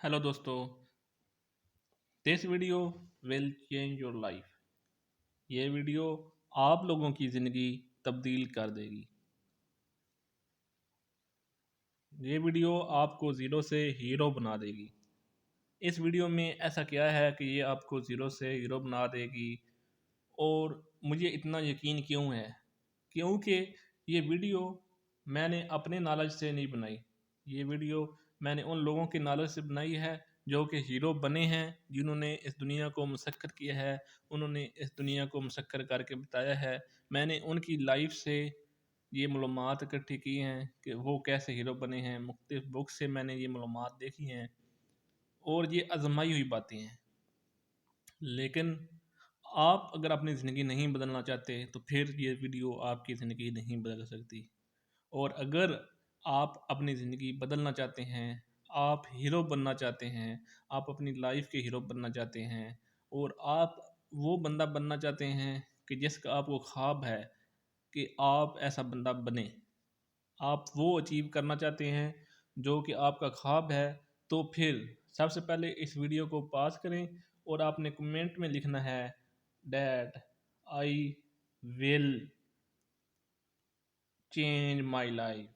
Hello दोस्तों, this video will change your life. ये video आप लोगों की ज़िंदगी तब्दील कर देगी। ये वीडियो आपको ज़ीरो से हीरो बना देगी। इस वीडियो में ऐसा क्या है कि ये आपको ज़ीरो से हीरो बना देगी। और मुझे इतना यकीन क्यों है? क्योंकि ये वीडियो मैंने अपने नॉलेज से नहीं बनाई। ये वीडियो मैंने उन लोगों के नॉलेज से बनाई है जो कि हीरो बने हैं, जिन्होंने इस दुनिया को मुसक्कर किया है, उन्होंने इस दुनिया को मुसक्कर करके बताया है। मैंने उनकी लाइफ से ये मालूमात इकट्ठी की हैं कि वो कैसे हीरो बने हैं। मुख्तलिफ बुक से मैंने ये मालूमात देखी हैं और ये आजमाई हुई बातें हैं। लेकिन आप अगर अपनी ज़िंदगी नहीं बदलना चाहते तो फिर ये वीडियो आपकी ज़िंदगी नहीं बदल सकती। और अगर आप अपनी ज़िंदगी बदलना चाहते हैं, आप हीरो बनना चाहते हैं, आप अपनी लाइफ के हीरो बनना चाहते हैं और आप वो बंदा बनना चाहते हैं कि जिसका आपको ख्वाब है कि आप ऐसा बंदा बने, आप वो अचीव करना चाहते हैं जो कि आपका ख्वाब है, तो फिर सबसे पहले इस वीडियो को पॉज़ करें और आपने कमेंट में लिखना है that I will change my life.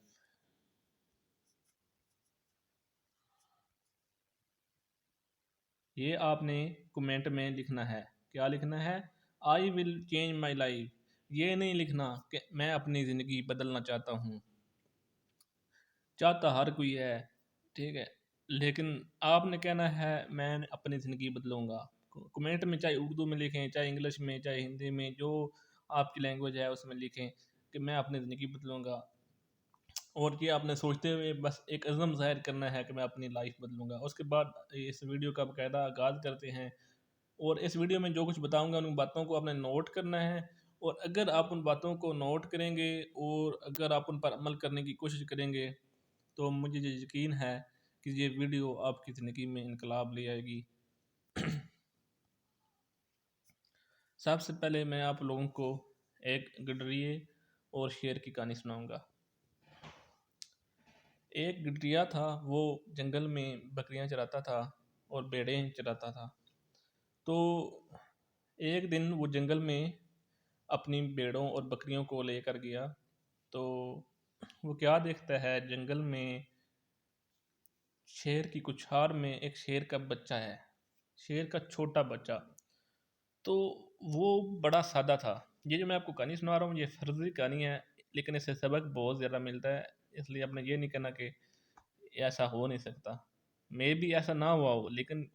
ये आपने कमेंट में लिखना है। क्या लिखना है? I will change my life. ये नहीं लिखना कि मैं अपनी ज़िंदगी बदलना चाहता हूँ। चाहता हर कोई है, ठीक है, लेकिन आपने कहना है मैं अपनी ज़िंदगी बदलूँगा। कमेंट में चाहे उर्दू में लिखें, चाहे इंग्लिश में, चाहे हिंदी में, जो आपकी लैंग्वेज है उसमें लिखें कि मैं अपनी ज़िंदगी बदलूँगा। और ये आपने सोचते हुए बस एक अज़म ज़ाहिर करना है कि मैं अपनी लाइफ बदलूँगा। उसके बाद इस वीडियो का बाकायदा आगाज़ करते हैं और इस वीडियो में जो कुछ बताऊँगा उन बातों को आपने नोट करना है। और अगर आप उन बातों को नोट करेंगे और अगर आप उन पर अमल करने की कोशिश करेंगे तो मुझे ये यकीन है कि ये वीडियो आपकी ज़िंदगी में इनकलाब ले आएगी। सबसे पहले मैं आप लोगों को एक गडरिए और शेर की कहानी सुनाऊंगा। एक गडरिया था, वो जंगल में बकरियां चराता था और भेड़ें चराता था। तो एक दिन वो जंगल में अपनी भेड़ों और बकरियों को लेकर गया। तो वो क्या देखता है, जंगल में शेर की कुछार में एक शेर का बच्चा है, शेर का छोटा बच्चा। तो वो बड़ा सादा था। ये जो मैं आपको कहानी सुना रहा हूँ ये फर्जी कहानी है, लेकिन इससे सबक बहुत ज़्यादा मिलता है। इसलिए आपने ये नहीं कहना कि ऐसा हो नहीं सकता। मे भी ऐसा ना हुआ हो, लेकिन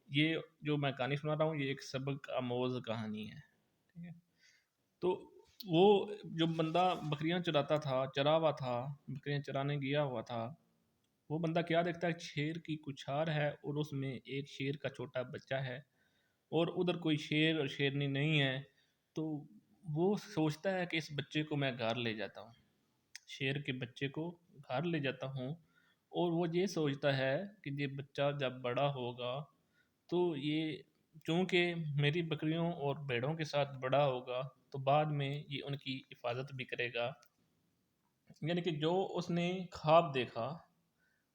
ये जो मैं कहानी सुना रहा हूँ ये एक सबक आमोज कहानी है, ठीक है। तो वो जो बंदा बकरियां चराता था, चरा हुआ था, बकरियां चराने गया हुआ था, वो बंदा क्या देखता है, शेर की कुछार है और उसमें एक शेर का छोटा बच्चा है और उधर कोई शेर और शेरनी नहीं है। तो वो सोचता है कि इस बच्चे को मैं घर ले जाता हूँ, शेर के बच्चे को घर ले जाता हूँ। और वो ये सोचता है कि ये बच्चा जब बड़ा होगा तो ये, चूँकि मेरी बकरियों और भेड़ों के साथ बड़ा होगा, तो बाद में ये उनकी हिफाजत भी करेगा। यानी कि जो उसने ख्वाब देखा,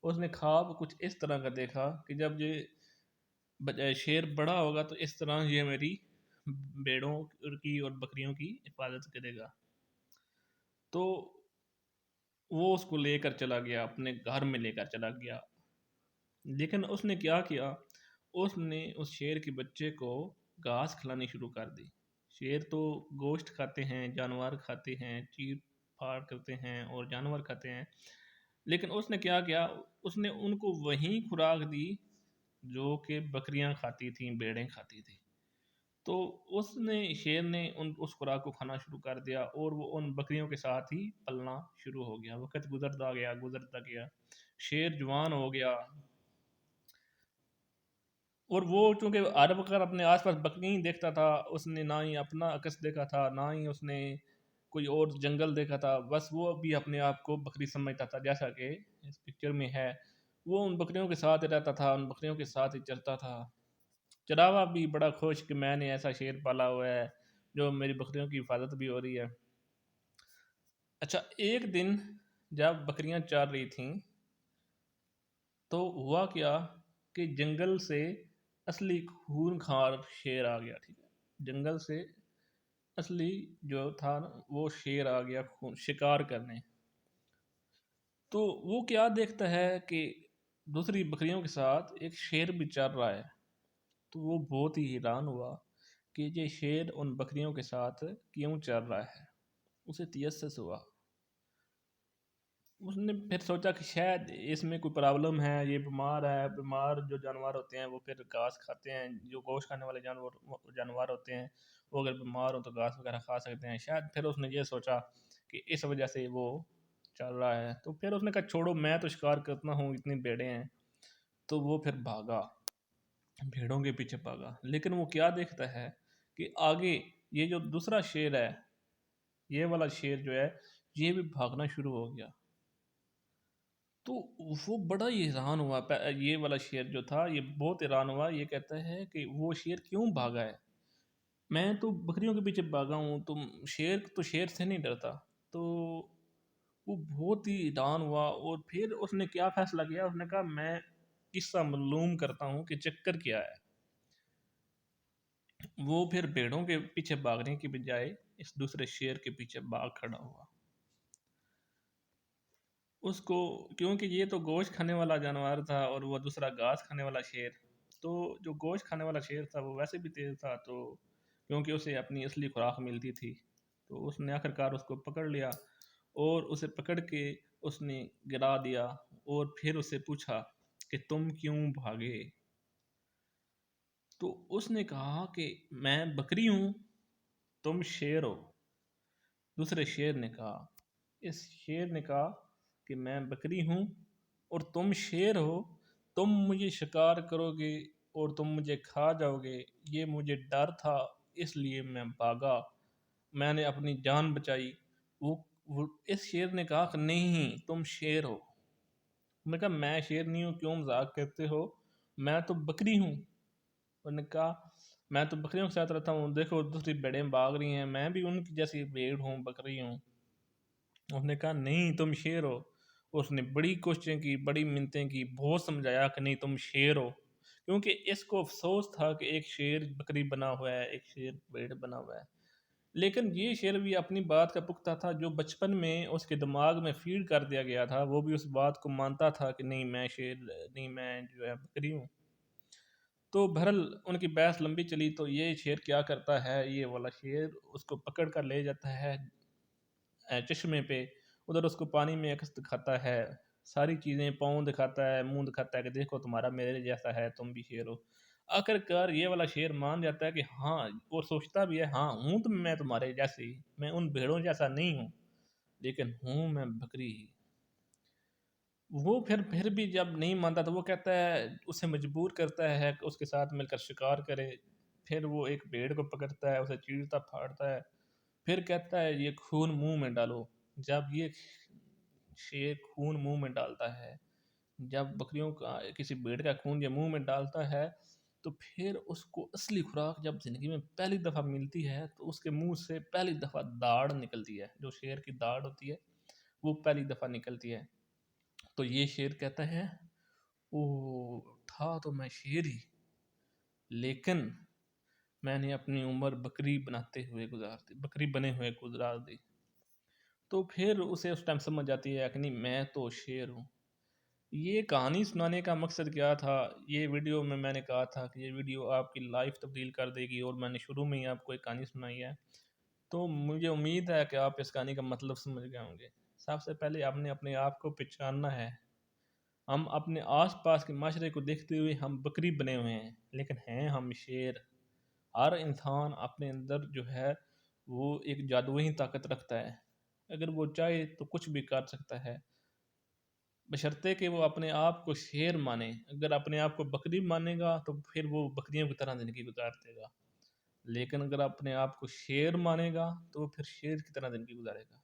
उसने ख्वाब कुछ इस तरह का देखा कि जब ये शेर बड़ा होगा तो इस तरह ये मेरी भेड़ों की और बकरियों की हिफाजत करेगा। तो वो उसको लेकर चला गया, अपने घर में लेकर चला गया। लेकिन उसने क्या किया, उसने उस शेर के बच्चे को घास खिलानी शुरू कर दी। शेर तो गोश्त खाते हैं, जानवर खाते हैं, चीर फाड़ करते हैं और जानवर खाते हैं। लेकिन उसने क्या किया, उसने उनको वही खुराक दी जो कि बकरियां खाती थीं, भेड़ें खाती थी। तो उसने शेर ने उन उस खुराक को खाना शुरू कर दिया और वो उन बकरियों के साथ ही पलना शुरू हो गया। वक्त गुजरता गया, शेर जवान हो गया। और वो चूंकि हर वक्त अपने आसपास बकरी ही देखता था, उसने ना ही अपना अकस देखा था, ना ही उसने कोई और जंगल देखा था। बस वो भी अपने आप को बकरी समझता था, जैसा कि इस पिक्चर में है। वो उन बकरियों के साथ ही रहता था, उन बकरियों के साथ ही चरता था। चरावा भी बड़ा खुश कि मैंने ऐसा शेर पाला हुआ है जो मेरी बकरियों की हिफाजत भी हो रही है। अच्छा, एक दिन जब बकरियां चर रही थीं तो हुआ क्या कि जंगल से असली खूंखार शेर आ गया। ठीक है, जंगल से असली जो था ना वो शेर आ गया खून शिकार करने। तो वो क्या देखता है कि दूसरी बकरियों के साथ एक शेर भी चल रहा है। तो वो बहुत ही हैरान हुआ कि ये शेर उन बकरियों के साथ क्यों चल रहा है। उसे तयस्सुस हुआ। उसने फिर सोचा कि शायद इसमें कोई प्रॉब्लम है, ये बीमार है। बीमार जो जानवर होते हैं वो फिर घास खाते हैं, जो गोश्त खाने वाले जानवर जानवर होते हैं वो अगर बीमार हो तो घास वगैरह खा सकते हैं शायद। फिर उसने ये सोचा कि इस वजह से वो चल रहा है। तो फिर उसने कहा छोड़ो, मैं तो शिकार करता हूँ, इतनी भेड़ें हैं। तो वो फिर भागा, भेड़ों के पीछे भागा। लेकिन वो क्या देखता है कि आगे ये जो दूसरा शेर है, ये वाला शेर जो है ये भी भागना शुरू हो गया। तो वो बड़ा ही हैरान हुआ। ये वाला शेर जो था ये बहुत हैरान हुआ। ये कहता है कि वो शेर क्यों भागा है, मैं तो बकरियों के पीछे भागा हूँ, तुम शेर तो शेर से नहीं डरता। तो वो बहुत ही हैरान हुआ और फिर उसने क्या फैसला किया, उसने कहा मैं किस्सा मालूम करता हूँ कि चक्कर क्या है। वो फिर भेड़ों के पीछे भागने की बजाय इस दूसरे शेर के पीछे भाग खड़ा हुआ। उसको, क्योंकि ये तो गोश्त खाने वाला जानवर था और वो दूसरा घास खाने वाला शेर। तो जो गोश्त खाने वाला शेर था वो वैसे भी तेज था, तो क्योंकि उसे अपनी असली खुराक मिलती थी तो उसने आखिरकार उसको पकड़ लिया और उसे पकड़ के उसने गिरा दिया। और फिर उससे पूछा कि तुम क्यों भागे। तो उसने कहा कि मैं बकरी हूँ, तुम शेर हो। दूसरे शेर ने कहा, इस शेर ने कहा कि मैं बकरी हूँ और तुम शेर हो, तुम मुझे शिकार करोगे और तुम मुझे खा जाओगे, ये मुझे डर था इसलिए मैं भागा, मैंने अपनी जान बचाई। वो इस शेर ने कहा कि नहीं तुम शेर हो। मैं कहा मैं शेर नहीं हूँ, क्यों मजाक करते हो, मैं तो बकरी हूँ। उन्होंने कहा मैं तो बकरियों के साथ रहता हूँ, देखो दूसरी भेड़ें भाग रही हैं, मैं भी उनकी जैसी भेड़ हूँ, बकरी हूँ। उसने कहा नहीं तुम शेर हो। उसने बड़ी कोशिशें की, बड़ी मिन्नतें की, बहुत समझाया कि नहीं तुम शेर हो, क्योंकि इसको अफसोस था कि एक शेर बकरी बना हुआ है, एक शेर भेड़ बना हुआ है। लेकिन ये शेर भी अपनी बात का पुख्ता था, जो बचपन में उसके दिमाग में फीड कर दिया गया था वो भी उस बात को मानता था कि नहीं मैं शेर नहीं, मैं जो है बकरी हूँ। तो बहरहाल उनकी बहस लंबी चली। तो ये शेर क्या करता है, ये वाला शेर उसको पकड़ कर ले जाता है चश्मे पे। उधर उसको पानी में अक्स दिखाता है, सारी चीज़ें, पाँव दिखाता है, मुंह दिखाता है कि देखो तुम्हारा मेरे जैसा है, तुम भी शेर हो। आखिरकार ये वाला शेर मान जाता है कि हाँ, और सोचता भी है हाँ हूँ तो मैं तुम्हारे जैसे ही, मैं उन भेड़ों जैसा नहीं हूँ लेकिन हूँ मैं बकरी ही। वो फिर भी जब नहीं मानता तो वो कहता है, उसे मजबूर करता है कि उसके साथ मिलकर शिकार करे। फिर वो एक भेड़ को पकड़ता है, उसे चीरता फाड़ता है, फिर कहता है ये खून मुंह में डालो। जब ये शेर खून मुंह में डालता है, जब बकरियों का किसी भेड़ का खून ये मुंह में डालता है, तो फिर उसको असली खुराक जब जिंदगी में पहली दफ़ा मिलती है तो उसके मुंह से पहली दफ़ा दाढ़ निकलती है। जो शेर की दाढ़ होती है वो पहली दफ़ा निकलती है। तो ये शेर कहता है ओ, था तो मैं शेर ही, लेकिन मैंने अपनी उम्र बकरी बनाते हुए गुजार दी, बकरी बने हुए गुजार दी। तो फिर उसे उस टाइम समझ आती है कि नहीं मैं तो शेर हूँ। ये कहानी सुनाने का मकसद क्या था, ये वीडियो में मैंने कहा था कि ये वीडियो आपकी लाइफ तब्दील कर देगी और मैंने शुरू में ही आपको एक कहानी सुनाई है। तो मुझे उम्मीद है कि आप इस कहानी का मतलब समझ गए होंगे। सबसे पहले आपने अपने आप को पहचानना है। हम अपने आसपास के माशरे को देखते हुए हम बकरी बने हुए हैं लेकिन हैं हम शेर। हर इंसान अपने अंदर जो है वो एक जादुई ताकत रखता है। अगर वो चाहे तो कुछ भी कर सकता है, बशर्ते कि वो अपने आप को शेर माने। अगर अपने आप को बकरी मानेगा तो फिर वो बकरियों की तरह ज़िंदगी गुजार देगा, लेकिन अगर अपने आप को शेर मानेगा तो वो फिर शेर की तरह ज़िंदगी गुजारेगा।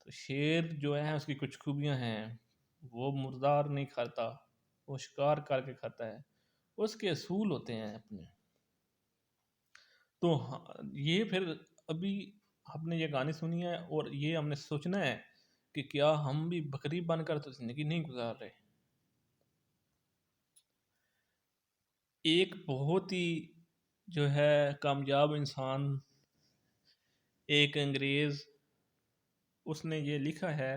तो शेर जो है उसकी कुछ खूबियाँ हैं, वो मुर्दार नहीं खाता, वो शिकार करके खाता है, उसके असूल होते हैं अपने। तो ये फिर अभी हमने ये कहानी सुनी है और ये हमने सोचना है कि क्या हम भी बकरी बनकर तो ज़िंदगी नहीं गुजार रहे। एक बहुत ही जो है कामयाब इंसान, एक अंग्रेज, उसने ये लिखा है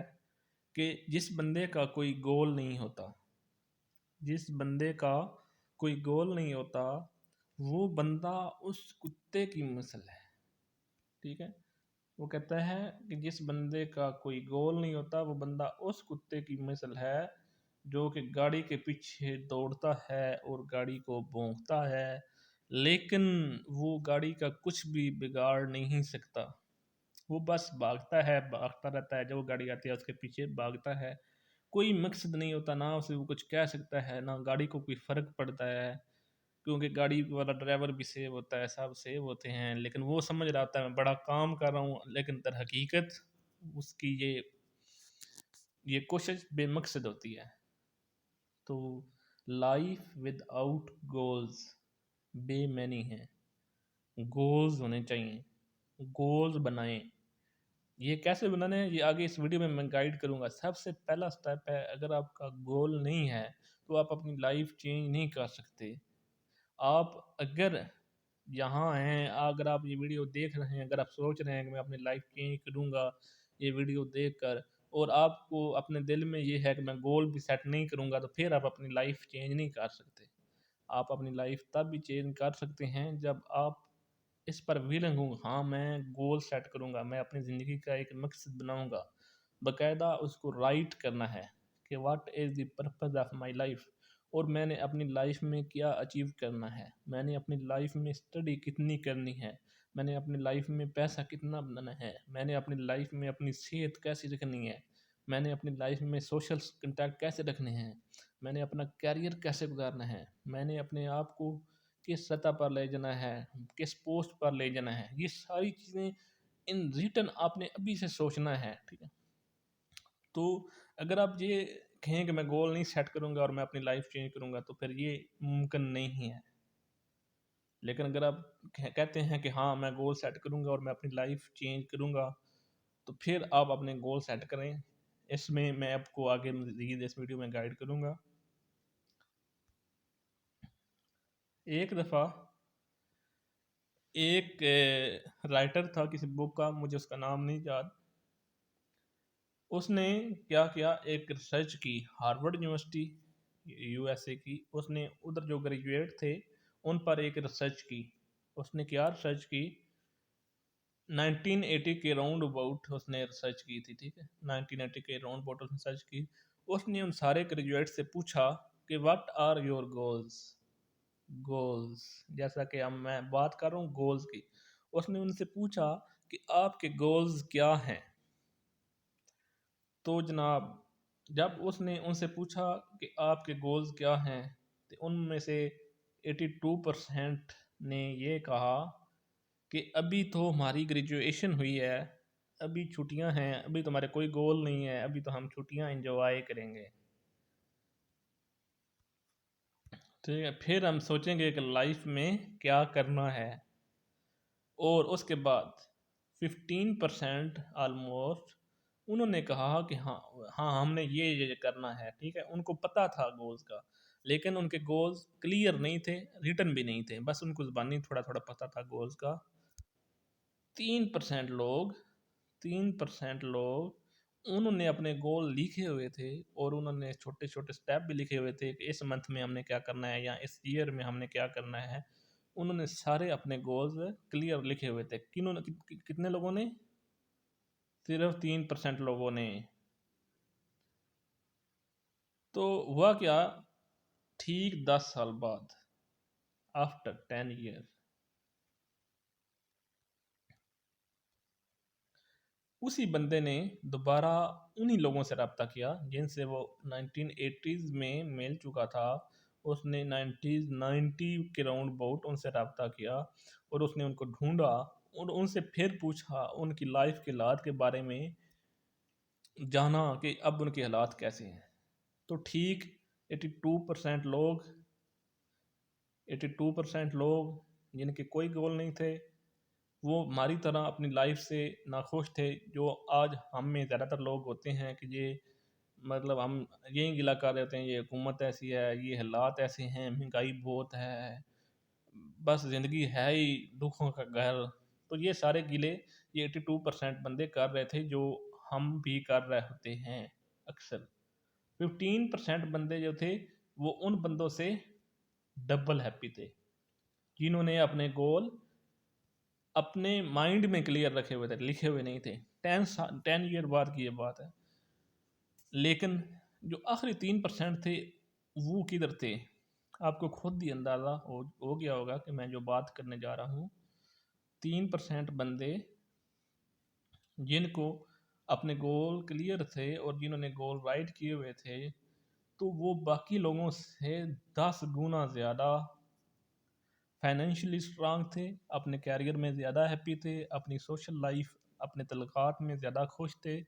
कि जिस बंदे का कोई गोल नहीं होता, जिस बंदे का कोई गोल नहीं होता, वो बंदा उस कुत्ते की मिसल है। ठीक है, वो कहता है कि जिस बंदे का कोई गोल नहीं होता, वो बंदा उस कुत्ते की मिसल है जो कि गाड़ी के पीछे दौड़ता है और गाड़ी को भौंकता है, लेकिन वो गाड़ी का कुछ भी बिगाड़ नहीं सकता। वो बस भागता है, भागता रहता है, जो गाड़ी आती है उसके पीछे भागता है। कोई मकसद नहीं होता, ना उसे वो कुछ कह सकता है, ना गाड़ी को कोई फर्क पड़ता है, क्योंकि गाड़ी वाला ड्राइवर भी सेव होता है, सब सेव होते हैं, लेकिन वो समझ रहा होता है मैं बड़ा काम कर रहा हूँ, लेकिन दर हकीकत उसकी ये कोशिश बेमकसद होती है। तो लाइफ विदाउट गोल्स बेमैनी है। गोल्स होने चाहिए, गोल्स बनाएं। ये कैसे बनाने हैं, ये आगे इस वीडियो में मैं गाइड करूंगा। सबसे पहला स्टेप है, अगर आपका गोल नहीं है तो आप अपनी लाइफ चेंज नहीं कर सकते। आप अगर यहाँ हैं, अगर आप ये वीडियो देख रहे हैं, अगर आप सोच रहे हैं कि मैं अपनी लाइफ चेंज करूँगा ये वीडियो देखकर, और आपको अपने दिल में ये है कि मैं गोल भी सेट नहीं करूँगा, तो फिर आप अपनी लाइफ चेंज नहीं कर सकते। आप अपनी लाइफ तब भी चेंज कर सकते हैं जब आप इस पर विलिंग हूँ, हाँ मैं गोल सेट करूँगा, मैं अपनी ज़िंदगी का एक मकसद बनाऊँगा, बाकायदा उसको राइट करना है कि what is the purpose of my life, और मैंने अपनी लाइफ में क्या अचीव करना है, मैंने अपनी लाइफ में स्टडी कितनी करनी है, मैंने अपनी लाइफ में पैसा कितना बनाना है, मैंने अपनी लाइफ में अपनी सेहत कैसी रखनी है, मैंने अपनी लाइफ में सोशल कंटैक्ट कैसे रखने हैं, मैंने अपना कैरियर कैसे गुजारना है, मैंने अपने आप को किस सतह पर ले जाना है, किस पोस्ट पर ले जाना है, ये सारी चीज़ें इन रिटर्न आपने अभी से सोचना है। ठीक है, तो अगर आप ये कहें कि मैं गोल नहीं सेट करूंगा और मैं अपनी लाइफ चेंज करूंगा, तो फिर ये मुमकिन नहीं है। लेकिन अगर आप कहते हैं कि हाँ मैं गोल सेट करूंगा और मैं अपनी लाइफ चेंज करूंगा, तो फिर आप अपने गोल सेट करें। इसमें मैं आपको आगे मज़ीद इस वीडियो में गाइड करूंगा। एक दफ़ा एक राइटर था किसी बुक का, मुझे उसका नाम नहीं याद, उसने क्या किया, एक रिसर्च की हार्वर्ड यूनिवर्सिटी यूएसए की, उसने उधर जो ग्रेजुएट थे उन पर एक रिसर्च की। उसने क्या रिसर्च की, 1980 के राउंड अबाउट उसने रिसर्च की थी। ठीक है, 1980 के राउंड अबाउट उसने रिसर्च की। उसने उन सारे ग्रेजुएट से पूछा कि what are your goals. Goals, जैसा कि हम मैं बात कर रहा हूँ गोल्स की, उसने उनसे पूछा कि आपके गोल्स क्या हैं। तो जनाब, जब उसने उनसे पूछा कि आपके गोल्स क्या हैं, तो उनमें से 82% ने ये कहा कि अभी तो हमारी ग्रेजुएशन हुई है, अभी छुट्टियां हैं, अभी तो हमारे कोई गोल नहीं है, अभी तो हम छुट्टियां एंजॉय करेंगे। ठीक है, फिर हम सोचेंगे कि लाइफ में क्या करना है। और उसके बाद 15% ऑलमोस्ट उन्होंने कहा कि हाँ, हाँ हमने ये करना है। ठीक है, उनको पता था गोल्स का, लेकिन उनके गोल्स क्लियर नहीं थे, रिटर्न भी नहीं थे, बस उनको ज़बानी थोड़ा थोड़ा पता था गोल्स का। 3% लोग, 3% लोग उन्होंने अपने गोल लिखे हुए थे, और उन्होंने छोटे छोटे स्टेप भी लिखे हुए थे कि इस मंथ में हमने क्या करना है या इस ईयर में हमने क्या करना है। उन्होंने सारे अपने गोल्स क्लियर लिखे हुए थे। कितने लोगों ने, सिर्फ 3% लोगों ने। तो हुआ क्या, ठीक 10 साल बाद, आफ्टर 10 ईयर, उसी बंदे ने दोबारा उन्हीं लोगों से रब्ता किया जिनसे वो 1980s में मिल चुका था। उसने 90 के राउंड अबाउट उनसे रब्ता किया, और उसने उनको ढूंढा और उनसे फिर पूछा, उनकी लाइफ के हालात के बारे में जाना कि अब उनके हालात कैसे हैं। तो ठीक 82% लोग, 82% लोग जिनके कोई गोल नहीं थे, वो हमारी तरह अपनी लाइफ से नाखुश थे, जो आज हम में ज़्यादातर लोग होते हैं कि ये मतलब हम यही गिला कर रहे होते हैं, ये हुकूमत ऐसी है, ये हालात ऐसे हैं, महंगाई बहुत है, बस ज़िंदगी है ही दुखों का घर। तो ये सारे गिले ये 82% बंदे कर रहे थे, जो हम भी कर रहे होते हैं अक्सर। 15% बंदे जो थे वो उन बंदों से डबल हैप्पी थे, जिन्होंने अपने गोल अपने माइंड में क्लियर रखे हुए थे, लिखे हुए नहीं थे। 10 ईयर बाद की ये बात है। लेकिन जो आखिरी 3% थे, वो किधर थे? आपको खुद ही अंदाज़ा हो गया होगा कि मैं जो बात करने जा रहा हूँ। 3% बंदे जिनको अपने गोल क्लियर थे और जिन्होंने गोल राइट किए हुए थे, तो वो बाकी लोगों से 10 गुना ज़्यादा फाइनेंशियली स्ट्रांग थे, अपने कैरियर में ज़्यादा हैप्पी थे, अपनी सोशल लाइफ, अपने तल्लुकात में ज़्यादा खुश थे,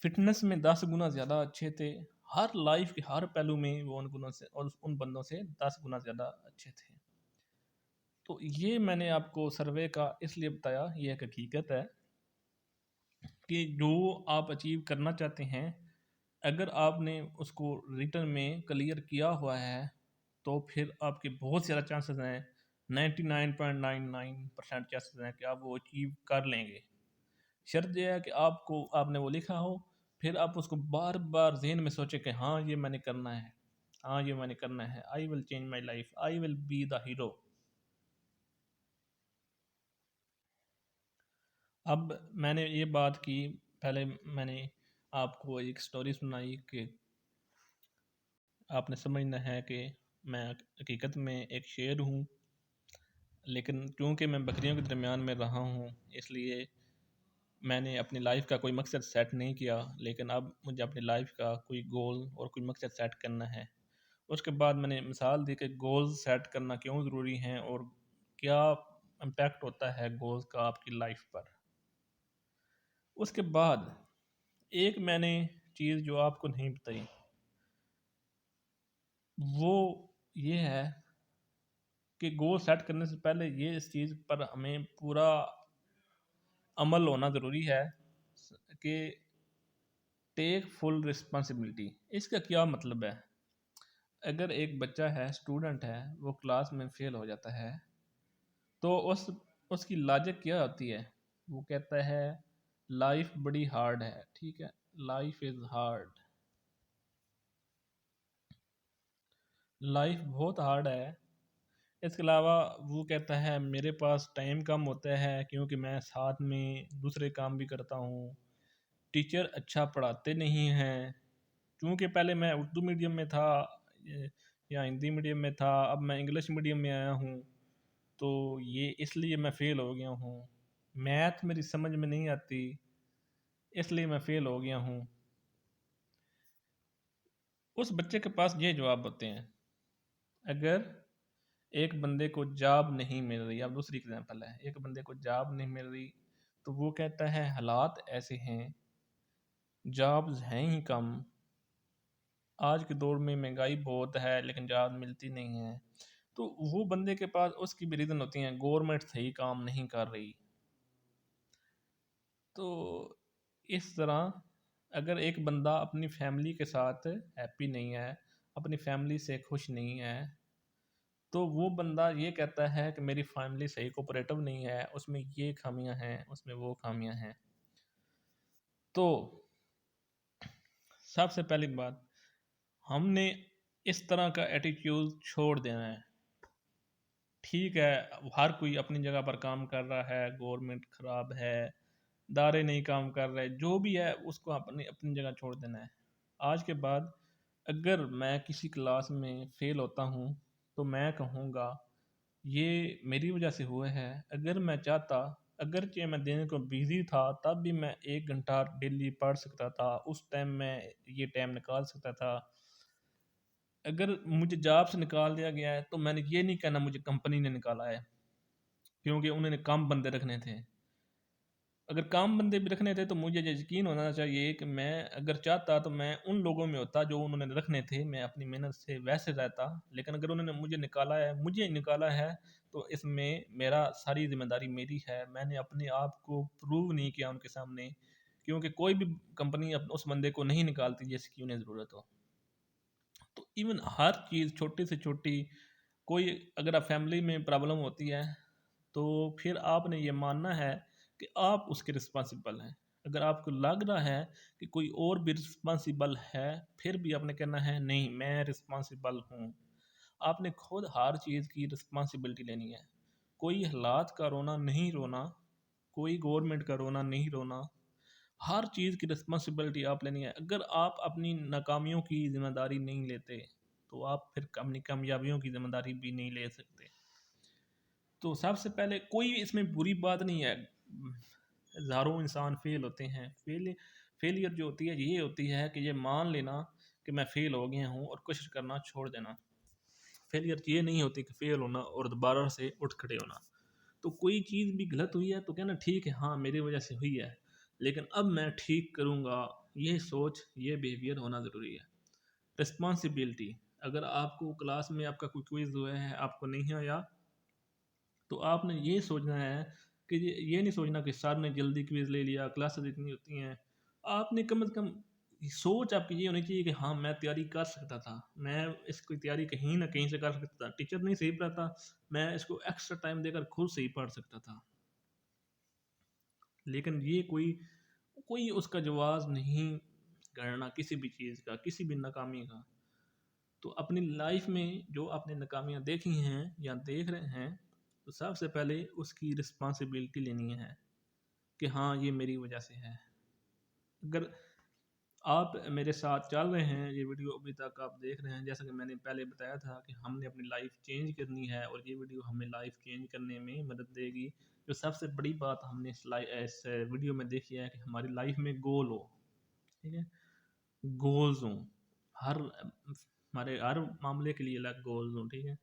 फिटनेस में 10 गुना ज़्यादा अच्छे थे। हर लाइफ के हर पहलू में वो उन गुणों से और उन बंदों से 10 गुना ज़्यादा अच्छे थे। तो ये मैंने आपको सर्वे का इसलिए बताया, ये एक हकीकत है कि जो आप अचीव करना चाहते हैं, अगर आपने उसको रिटर्न में क्लियर किया हुआ है, तो फिर आपके बहुत ज़्यादा चांसेस हैं, 99.99% चांसेस हैं कि आप वो अचीव कर लेंगे। शर्त यह है कि आपने वो लिखा हो, फिर आप उसको बार बार जहन में सोचें कि हाँ ये मैंने करना है, हाँ ये मैंने करना है, I will change my life, I will be the hero. अब मैंने ये बात की, पहले मैंने आपको एक स्टोरी सुनाई कि आपने समझना है कि मैं हकीकत में एक शेर हूँ, लेकिन क्योंकि मैं बकरियों के दरमियान में रहा हूँ, इसलिए मैंने अपनी लाइफ का कोई मकसद सेट नहीं किया। लेकिन अब मुझे अपनी लाइफ का कोई गोल और कोई मकसद सेट करना है। उसके बाद मैंने मिसाल दी कि गोल्स सेट करना क्यों ज़रूरी हैं और क्या इम्पैक्ट होता है गोल्स का आपकी लाइफ पर। उसके बाद एक मैंने चीज़ जो आपको नहीं बताई, वो ये है कि गोल सेट करने से पहले ये इस चीज़ पर हमें पूरा अमल होना ज़रूरी है कि टेक फुल रिस्पॉन्सिबिलिटी। इसका क्या मतलब है? अगर एक बच्चा है, स्टूडेंट है, वो क्लास में फेल हो जाता है, तो उसकी लॉजिक क्या होती है? वो कहता है लाइफ बड़ी हार्ड है, ठीक है, लाइफ इज़ हार्ड, लाइफ बहुत हार्ड है। इसके अलावा वो कहता है मेरे पास टाइम कम होता है क्योंकि मैं साथ में दूसरे काम भी करता हूँ, टीचर अच्छा पढ़ाते नहीं हैं, क्योंकि पहले मैं उर्दू मीडियम में था या हिंदी मीडियम में था, अब मैं इंग्लिश मीडियम में आया हूँ, तो ये इसलिए मैं फ़ेल हो गया हूँ, मैथ मेरी समझ में नहीं आती, इसलिए मैं फ़ेल हो गया हूँ। उस बच्चे के पास ये जवाब होते हैं। अगर एक बंदे को जॉब नहीं मिल रही, अब दूसरी एग्जांपल है, एक बंदे को जॉब नहीं मिल रही, तो वो कहता है हालात ऐसे हैं, जॉब्स हैं ही कम, आज के दौर में महंगाई बहुत है लेकिन जॉब मिलती नहीं है। तो वो बंदे के पास उसकी भी रीज़न होती हैं, गवर्नमेंट सही काम नहीं कर रही। तो इस तरह अगर एक बंदा अपनी फैमिली के साथ हैप्पी नहीं है, अपनी फैमिली से खुश नहीं है, तो वो बंदा ये कहता है कि मेरी फैमिली सही कोऑपरेटिव नहीं है, उसमें ये खामियां हैं, उसमें वो खामियां हैं। तो सबसे पहली बात, हमने इस तरह का एटीट्यूड छोड़ देना है। ठीक है, हर कोई अपनी जगह पर काम कर रहा है, गवर्नमेंट ख़राब है, दारे नहीं काम कर रहे, जो भी है उसको अपनी अपनी जगह छोड़ देना है। आज के बाद अगर मैं किसी क्लास में फ़ेल होता हूँ, तो मैं कहूँगा ये मेरी वजह से हुआ है। अगर मैं चाहता, अगरचे मैं दिन को बिज़ी था, तब भी मैं 1 घंटा डेली पढ़ सकता था, उस टाइम मैं ये टाइम निकाल सकता था। अगर मुझे जॉब से निकाल दिया गया है, तो मैंने ये नहीं कहना मुझे कंपनी ने निकाला है, क्योंकि उन्होंने कम बंदे रखने थे। अगर कम बंदे भी रखने थे, तो मुझे ये यकीन होना चाहिए कि मैं अगर चाहता तो मैं उन लोगों में होता जो उन्होंने रखने थे, मैं अपनी मेहनत से वैसे रहता। लेकिन अगर उन्होंने मुझे निकाला है, तो इसमें मेरा सारी ज़िम्मेदारी मेरी है। मैंने अपने आप को प्रूव नहीं किया उनके सामने क्योंकि कोई भी कंपनी उस बंदे को नहीं निकालती जिसकी उन्हें ज़रूरत हो। तो इवन हर चीज़ छोटी से छोटी, कोई अगर आप फैमिली में प्रॉब्लम होती है तो फिर आपने ये मानना है कि आप उसके रिस्पॉन्सिबल हैं। अगर आपको लग रहा है कि कोई और भी रिस्पॉन्सिबल है, फिर भी आपने कहना है नहीं मैं रिस्पॉन्सिबल हूँ। आपने खुद हर चीज़ की रिस्पॉन्सिबिलिटी लेनी है। कोई हालात का रोना नहीं रोना, कोई गवर्नमेंट का रोना नहीं रोना, हर चीज़ की रिस्पॉन्सिबिलिटी आप लेनी है। अगर आप अपनी नाकामियों की ज़िम्मेदारी नहीं लेते तो आप फिर अपनी कामयाबियों की ज़िम्मेदारी भी नहीं ले सकते। तो सबसे पहले कोई इसमें बुरी बात नहीं है। हज़ारों इंसान फेल होते हैं। फेलियर जो होती है ये होती है कि ये मान लेना कि मैं फेल हो गया हूँ और कोशिश करना छोड़ देना। फेलियर ये नहीं होती कि फेल होना और दोबारा से उठ खड़े होना। तो कोई चीज़ भी गलत हुई है तो कहना ठीक है, हाँ मेरी वजह से हुई है, लेकिन अब मैं ठीक करूँगा। ये सोच, ये बिहेवियर होना ज़रूरी है। रिस्पॉन्सिबिलिटी, अगर आपको क्लास में आपका कोई क्विज़ हुआ है, आपको नहीं आया, तो आपने ये सोचना है कि ये नहीं सोचना कि सर ने जल्दी क्विज़ ले लिया, क्लासेस इतनी होती हैं। आपने कम से कम सोच आपकी ये होनी चाहिए कि हाँ, मैं तैयारी कर सकता था। मैं इसकी तैयारी कहीं न कहीं से कर सकता था। टीचर नहीं सही पढ़ाता, मैं इसको एक्स्ट्रा टाइम देकर खुद सही पढ़ सकता था। लेकिन ये कोई कोई उसका जवाब नहीं गढ़ना किसी भी चीज़ का, किसी भी नाकामी का। तो अपनी लाइफ में जो आपने नाकामियाँ देखी हैं या देख रहे हैं, तो सबसे पहले उसकी रिस्पॉन्सिबिलिटी लेनी है कि हाँ, ये मेरी वजह से है। अगर आप मेरे साथ चल रहे हैं, ये वीडियो अभी तक आप देख रहे हैं, जैसा कि मैंने पहले बताया था कि हमने अपनी लाइफ चेंज करनी है और ये वीडियो हमें लाइफ चेंज करने में मदद देगी। जो सबसे बड़ी बात हमने इस वीडियो में देखी है कि हमारी लाइफ में गोल हो, ठीक है? गोल्स हों, हर हमारे हर मामले के लिए अलग गोल्स हों, ठीक है?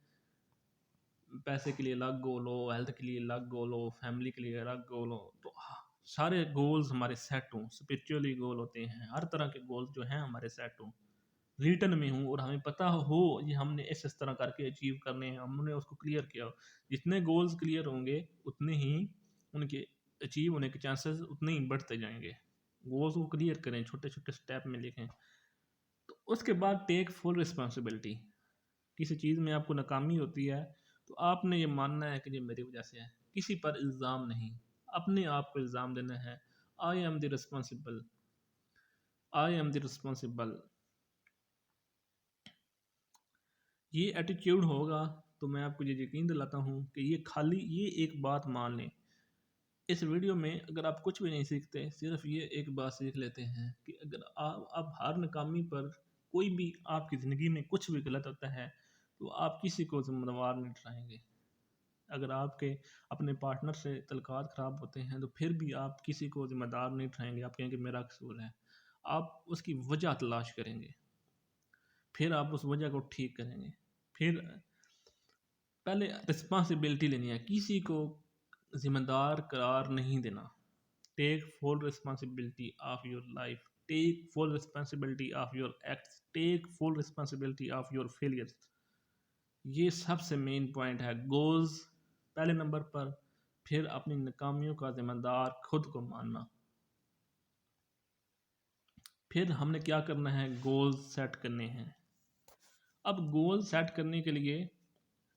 पैसे के लिए अलग गोल हो, हेल्थ के लिए अलग गोल हो, फैमिली के लिए अलग गोल हो, तो सारे गोल्स हमारे सेट हों। स्पिरिचुअली गोल होते हैं, हर तरह के गोल्स जो हैं हमारे सेट हों, रिटर्न में हों, और हमें पता हो ये हमने इस तरह करके अचीव करने हैं, हमने उसको क्लियर किया हो। जितने गोल्स क्लियर होंगे उतने ही उनके अचीव होने के चांसेस उतने ही बढ़ते जाएंगे। गोल्स को क्लियर करें, छोटे छोटे स्टेप में लिखें। तो उसके बाद टेक फुल रिस्पॉन्सिबिलिटी। किसी चीज़ में आपको नाकामी होती है तो आपने ये मानना है कि ये मेरी वजह से है। किसी पर इल्ज़ाम नहीं, अपने आप को इल्ज़ाम देना है। I am the responsible, I am the responsible. ये एटीट्यूड होगा तो मैं आपको ये यकीन दिलाता हूँ कि ये खाली ये एक बात मान लें। इस वीडियो में अगर आप कुछ भी नहीं सीखते, सिर्फ ये एक बात सीख लेते हैं कि अगर आप हर नाकामी पर, कोई भी आपकी ज़िंदगी में कुछ भी गलत होता है तो आप किसी को ज़िम्मेदार नहीं ठहराएंगे। अगर आपके अपने पार्टनर से तल्लुकात ख़राब होते हैं तो फिर भी आप किसी को ज़िम्मेदार नहीं ठहराएंगे। आप कहेंगे मेरा कसूर है। आप उसकी वजह तलाश करेंगे, फिर आप उस वजह को ठीक करेंगे। फिर पहले रिस्पॉन्सिबिलिटी लेनी है, किसी को ज़िम्मेदार करार नहीं देना। Take full responsibility of your life, take full responsibility of your acts, take full responsibility of your failures. ये सबसे मेन पॉइंट है। गोल्स पहले नंबर पर, फिर अपनी नाकामियों का ज़िम्मेदार खुद को मानना। फिर हमने क्या करना है, गोल्स सेट करने हैं। अब गोल सेट करने के लिए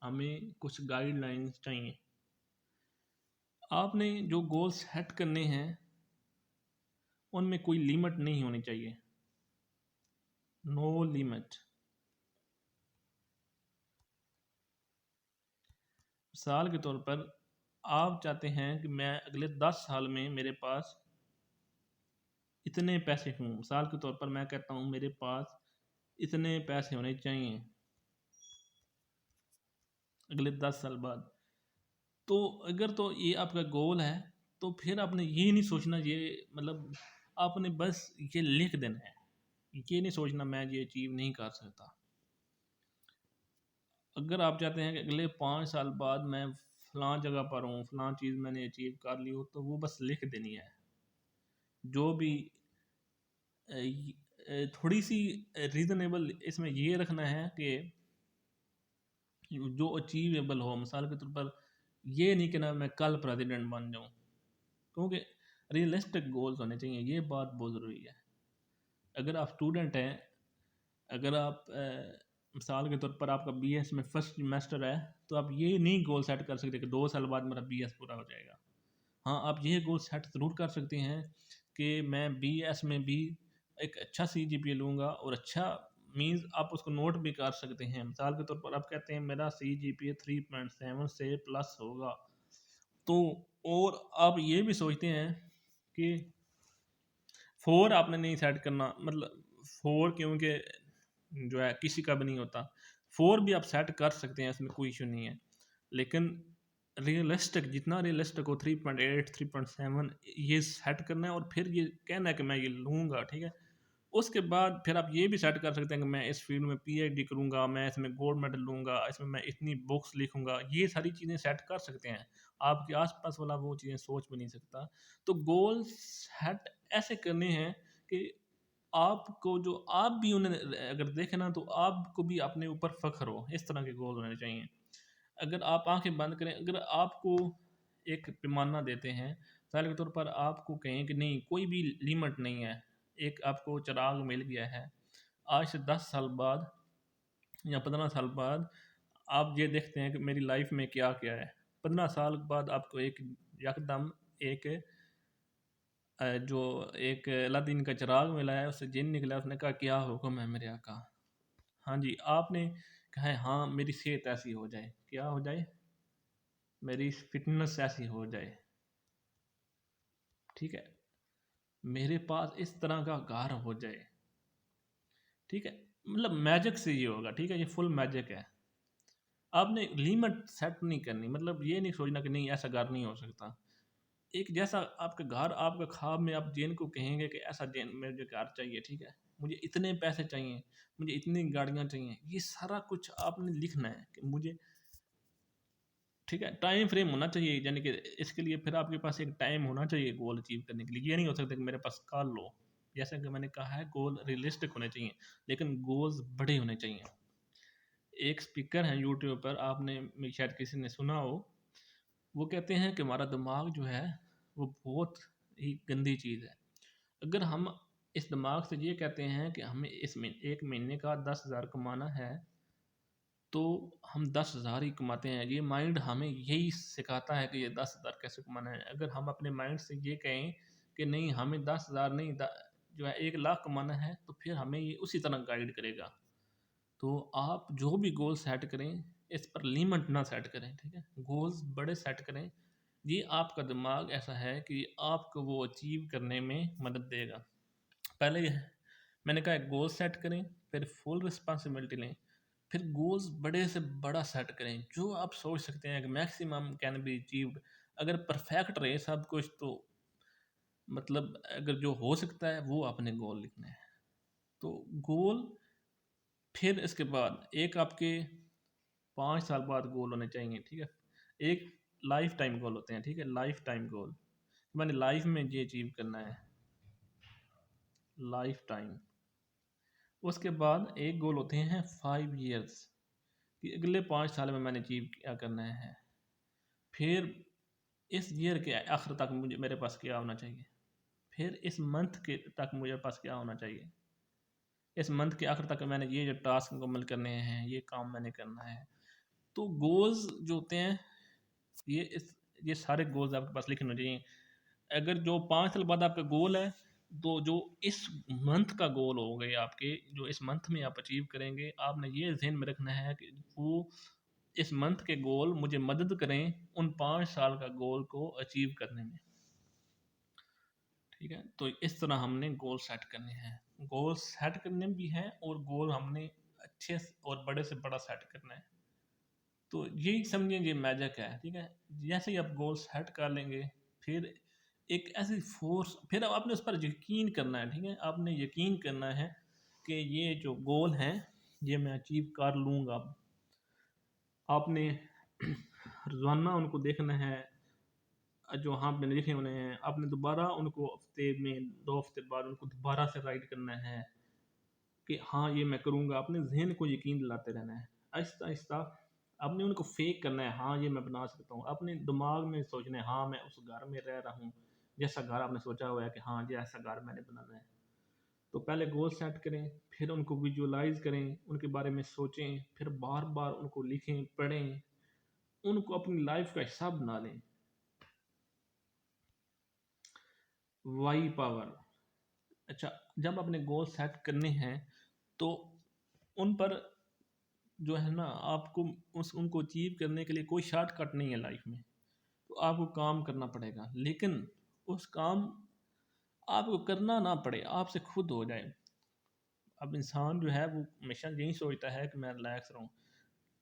हमें कुछ गाइडलाइंस चाहिए। आपने जो गोल सेट करने हैं उनमें कोई लिमिट नहीं होनी चाहिए, नो लिमिट। मिसाल के तौर पर आप चाहते हैं कि मैं अगले 10 साल में मेरे पास इतने पैसे हों। मिसाल के तौर पर मैं कहता हूँ मेरे पास इतने पैसे होने चाहिए अगले 10 साल बाद। तो अगर तो ये आपका गोल है तो फिर आपने ये नहीं सोचना, ये मतलब आपने बस ये लिख देना है। ये नहीं सोचना मैं ये अचीव नहीं कर सकता। अगर आप चाहते हैं कि अगले 5 साल बाद मैं फलां जगह पर हूँ, फलां चीज़ मैंने अचीव कर ली हो, तो वो बस लिख देनी है। जो भी थोड़ी सी रीज़नेबल इसमें ये रखना है कि जो अचीवेबल हो। मिसाल के तौर पर ये नहीं कि ना मैं कल प्रेसिडेंट बन जाऊँ, क्योंकि रियलिस्टिक गोल्स होने चाहिए, ये बात बहुत ज़रूरी है। अगर आप स्टूडेंट हैं, अगर आप मिसाल के तौर पर आपका बीएस में फर्स्ट सेमेस्टर है, तो आप ये नहीं गोल सेट कर सकते कि 2 साल बाद मेरा बीएस पूरा हो जाएगा। हाँ, आप ये गोल सेट ज़रूर कर सकते हैं कि मैं बीएस में भी एक अच्छा सीजीपीए लूँगा, और अच्छा मीन्स आप उसको नोट भी कर सकते हैं। मिसाल के तौर पर आप कहते हैं मेरा सीजीपीए 3.7 से प्लस होगा, तो और आप ये भी सोचते हैं कि 4 आपने नहीं सेट करना, मतलब 4 क्योंकि जो है किसी का भी नहीं होता। 4 भी आप सेट कर सकते हैं, इसमें कोई इश्यू नहीं है। लेकिन रियलिस्टिक, जितना रियलिस्टिक हो 3.8 3.7 ये सेट करना है, और फिर ये कहना है कि मैं ये लूँगा, ठीक है। उसके बाद फिर आप ये भी सेट कर सकते हैं कि मैं इस फील्ड में पीएचडी करूँगा, मैं इसमें गोल्ड मेडल लूँगा, इसमें मैं इतनी बुक्स लिखूँगा, ये सारी चीज़ें सेट कर सकते हैं। आपके आस-पास वाला वो चीज़ें सोच भी नहीं सकता। तो गोल सेट ऐसे करने हैं कि आपको जो आप भी उन्हें अगर देखें ना, तो आपको भी अपने ऊपर फ़ख्र हो, इस तरह के गोल होने चाहिए। अगर आप आँखें बंद करें, अगर आपको एक पैमाना देते हैं, मिसाल के तौर पर आपको कहें कि नहीं कोई भी लिमिट नहीं है, एक आपको चिराग मिल गया है, आज से 10 साल बाद या 15 साल बाद आप ये देखते हैं कि मेरी लाइफ में क्या-क्या है। 15 साल बाद आपको एक यकदम एक जो एक अलादीन का चिराग मिला है, उससे जिन निकला, उसने कहा क्या हुक्म है मेरे आका। हाँ जी, आपने कहा है हाँ मेरी सेहत ऐसी हो जाए, क्या हो जाए? मेरी फिटनेस ऐसी हो जाए, ठीक है? मेरे पास इस तरह का घर हो जाए, ठीक है? मतलब मैजिक से ये होगा, ठीक है? ये फुल मैजिक है। आपने लिमिट सेट नहीं करनी, मतलब ये नहीं सोचना कि नहीं ऐसा घर नहीं हो सकता। एक जैसा आपका घर, आपका ख्वाब में आप जिन को कहेंगे कि ऐसा जिन मुझे घर चाहिए, ठीक है? मुझे इतने पैसे चाहिए, मुझे इतनी गाड़ियाँ चाहिए, ये सारा कुछ आपने लिखना है कि मुझे, ठीक है? टाइम फ्रेम होना चाहिए, यानी कि इसके लिए फिर आपके पास एक टाइम होना चाहिए गोल अचीव करने के लिए। ये नहीं हो सकता कि मेरे पास कल लो। जैसा कि मैंने कहा है, गोल रियलिस्टिक होने चाहिए, लेकिन गोल्स बड़े होने चाहिए। एक स्पीकर हैं यूट्यूब पर, आपने शायद किसी ने सुना हो, वो कहते हैं कि हमारा दिमाग जो है वो बहुत ही गंदी चीज़ है। अगर हम इस दिमाग से ये कहते हैं कि हमें इस एक महीने का 10,000 कमाना है, तो हम 10,000 ही कमाते हैं। ये माइंड हमें यही सिखाता है कि ये 10,000 कैसे कमाना है। अगर हम अपने माइंड से ये कहें कि नहीं हमें 10,000 नहीं जो है 1,00,000 कमाना है, तो फिर हमें ये उसी तरह गाइड करेगा। तो आप जो भी गोल सेट करें, इस पर लिमिट ना सेट करें, ठीक है? गोल्स बड़े सेट करें। ये आपका दिमाग ऐसा है कि आपको वो अचीव करने में मदद देगा। पहले मैंने कहा गोल सेट करें, फिर फुल रिस्पॉन्सिबिलिटी लें, फिर गोल्स बड़े से बड़ा सेट करें, जो आप सोच सकते हैं कि मैक्सिमम कैन बी अचीव्ड। अगर परफेक्ट रहे सब कुछ, तो मतलब अगर जो हो सकता है वो अपने गोल लिखना है। तो गोल, फिर इसके बाद एक आपके 5 साल बाद गोल होने चाहिए, ठीक है? एक लाइफ टाइम गोल होते हैं, ठीक है? लाइफ टाइम गोल, मैंने लाइफ में ये अचीव करना है, लाइफ टाइम। उसके बाद एक गोल होते हैं 5 ईयर्स, कि अगले 5 साल में मैंने अचीव क्या करना है। फिर इस ईयर के आखिर तक मुझे मेरे पास क्या होना चाहिए, फिर इस मंथ के तक मुझे पास क्या होना चाहिए, इस मंथ के आखिर तक मैंने ये जो टास्क मुकम्मल करने हैं, ये काम मैंने करना है। तो गोल्स जो होते हैं, ये इस ये सारे गोल्स आपके पास लिखने चाहिए। अगर जो 5 साल बाद आपका गोल है, तो जो इस मंथ का गोल हो गए आपके, जो इस मंथ में आप अचीव करेंगे, आपने ये ज़हन में रखना है कि वो इस मंथ के गोल मुझे मदद करें उन 5 साल का गोल को अचीव करने में, ठीक है? तो इस तरह हमने गोल सेट करने हैं। गोल सेट करने भी हैं, और गोल हमने अच्छे और बड़े से बड़ा सेट करना है। तो यही समझिए ये मैजिक है, ठीक है? जैसे ही आप गोल सेट कर लेंगे, फिर एक ऐसी फोर्स, फिर अब आपने उस पर यकीन करना है, ठीक है? आपने यकीन करना है कि ये जो गोल हैं, ये मैं अचीव कर लूँगा। आपने रोज़ाना उनको देखना है, जो हाँ मैंने लिखे होने हैं, आपने दोबारा उनको हफ्ते में 2 हफ्ते बाद उनको दोबारा से राइट करना है कि हाँ ये मैं करूँगा। अपने जहन को यकीन दिलाते रहना है, आहिस्ता आहिस्ता। आपने उनको फेक करना है, हाँ ये मैं बना सकता हूँ। अपने दिमाग में सोचना है, हाँ मैं उस घर में रह रहा हूँ, जैसा घर आपने सोचा हुआ है कि हाँ जी ऐसा घर मैंने बनाना है, तो पहले गोल सेट करें, फिर उनको विजुअलाइज करें, उनके बारे में सोचें, फिर बार बार उनको लिखें, पढ़ें, उनको अपनी लाइफ का हिस्सा बना लें। Why power. अच्छा, जब अपने गोल सेट करने हैं तो उन पर जो है ना, आपको उनको अचीव करने के लिए कोई शॉर्टकट नहीं है लाइफ में। तो आपको काम करना पड़ेगा, लेकिन उस काम आपको करना ना पड़े, आपसे खुद हो जाए। अब इंसान जो है वो हमेशा यही सोचता है कि मैं रिलैक्स रहूं,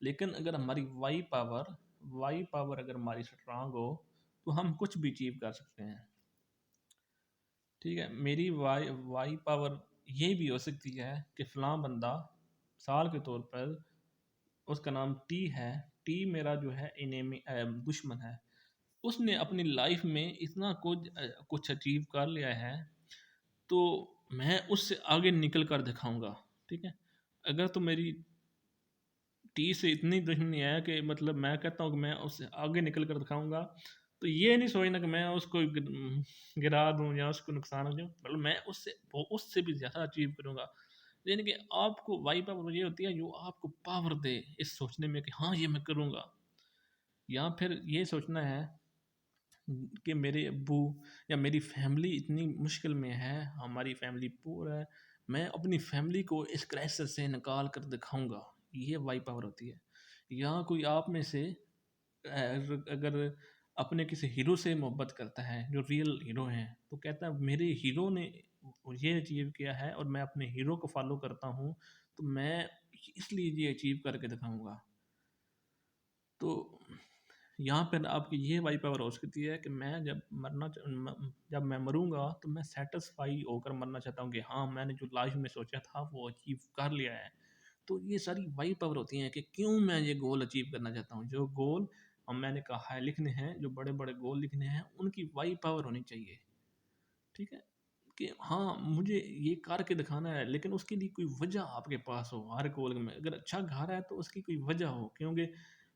लेकिन अगर हमारी वाई पावर अगर हमारी स्ट्रांग हो तो हम कुछ भी अचीव कर सकते हैं। ठीक है, मेरी वाई वाई पावर ये भी हो सकती है कि फ़लाँ बंदा, साल के तौर पर उसका नाम टी है, टी मेरा जो है इनेमी दुश्मन है, उसने अपनी लाइफ में इतना कुछ अचीव कर लिया है, तो मैं उससे आगे निकल कर दिखाऊंगा। ठीक है, अगर तो मेरी टी से इतनी दुश्मनी है कि मतलब मैं कहता हूँ कि मैं उससे आगे निकल कर दिखाऊंगा, तो ये नहीं सोचना कि मैं उसको गिरा दूं या उसको नुकसान हो जाऊँ, मतलब मैं उससे भी ज़्यादा अचीव करूंगा। यानी कि आपको वाई पावर ये होती है जो आपको पावर दे इस सोचने में कि हाँ ये मैं करूंगा। या फिर ये सोचना है कि मेरे अब्बू या मेरी फैमिली इतनी मुश्किल में है, हमारी फैमिली पुअर है, मैं अपनी फैमिली को इस क्राइसिस से निकाल कर दिखाऊंगा। ये वाई पावर होती है। या कोई आप में से अगर अपने किसी हीरो से मोहब्बत करता है जो रियल हीरो हैं, तो कहता है मेरे हीरो ने ये अचीव किया है और मैं अपने हीरो को फॉलो करता हूँ, तो मैं इसलिए ये अचीव करके दिखाऊंगा। तो यहाँ पर आपकी ये वाई पावर हो सकती है कि मैं जब मैं मरूंगा तो मैं सेटिस्फाई होकर मरना चाहता हूँ कि हाँ मैंने जो लाइफ में सोचा था वो अचीव कर लिया है। तो ये सारी वाई पावर होती हैं कि क्यों मैं ये गोल अचीव करना चाहता हूँ। जो गोल हम मैंने कहा है लिखने हैं, जो बड़े बड़े गोल लिखने हैं, उनकी वाई पावर होनी चाहिए। ठीक है, कि हाँ मुझे ये करके दिखाना है, लेकिन उसके लिए कोई वजह आपके पास हो। हर गोल में अगर अच्छा घर है तो उसकी कोई वजह हो, क्योंकि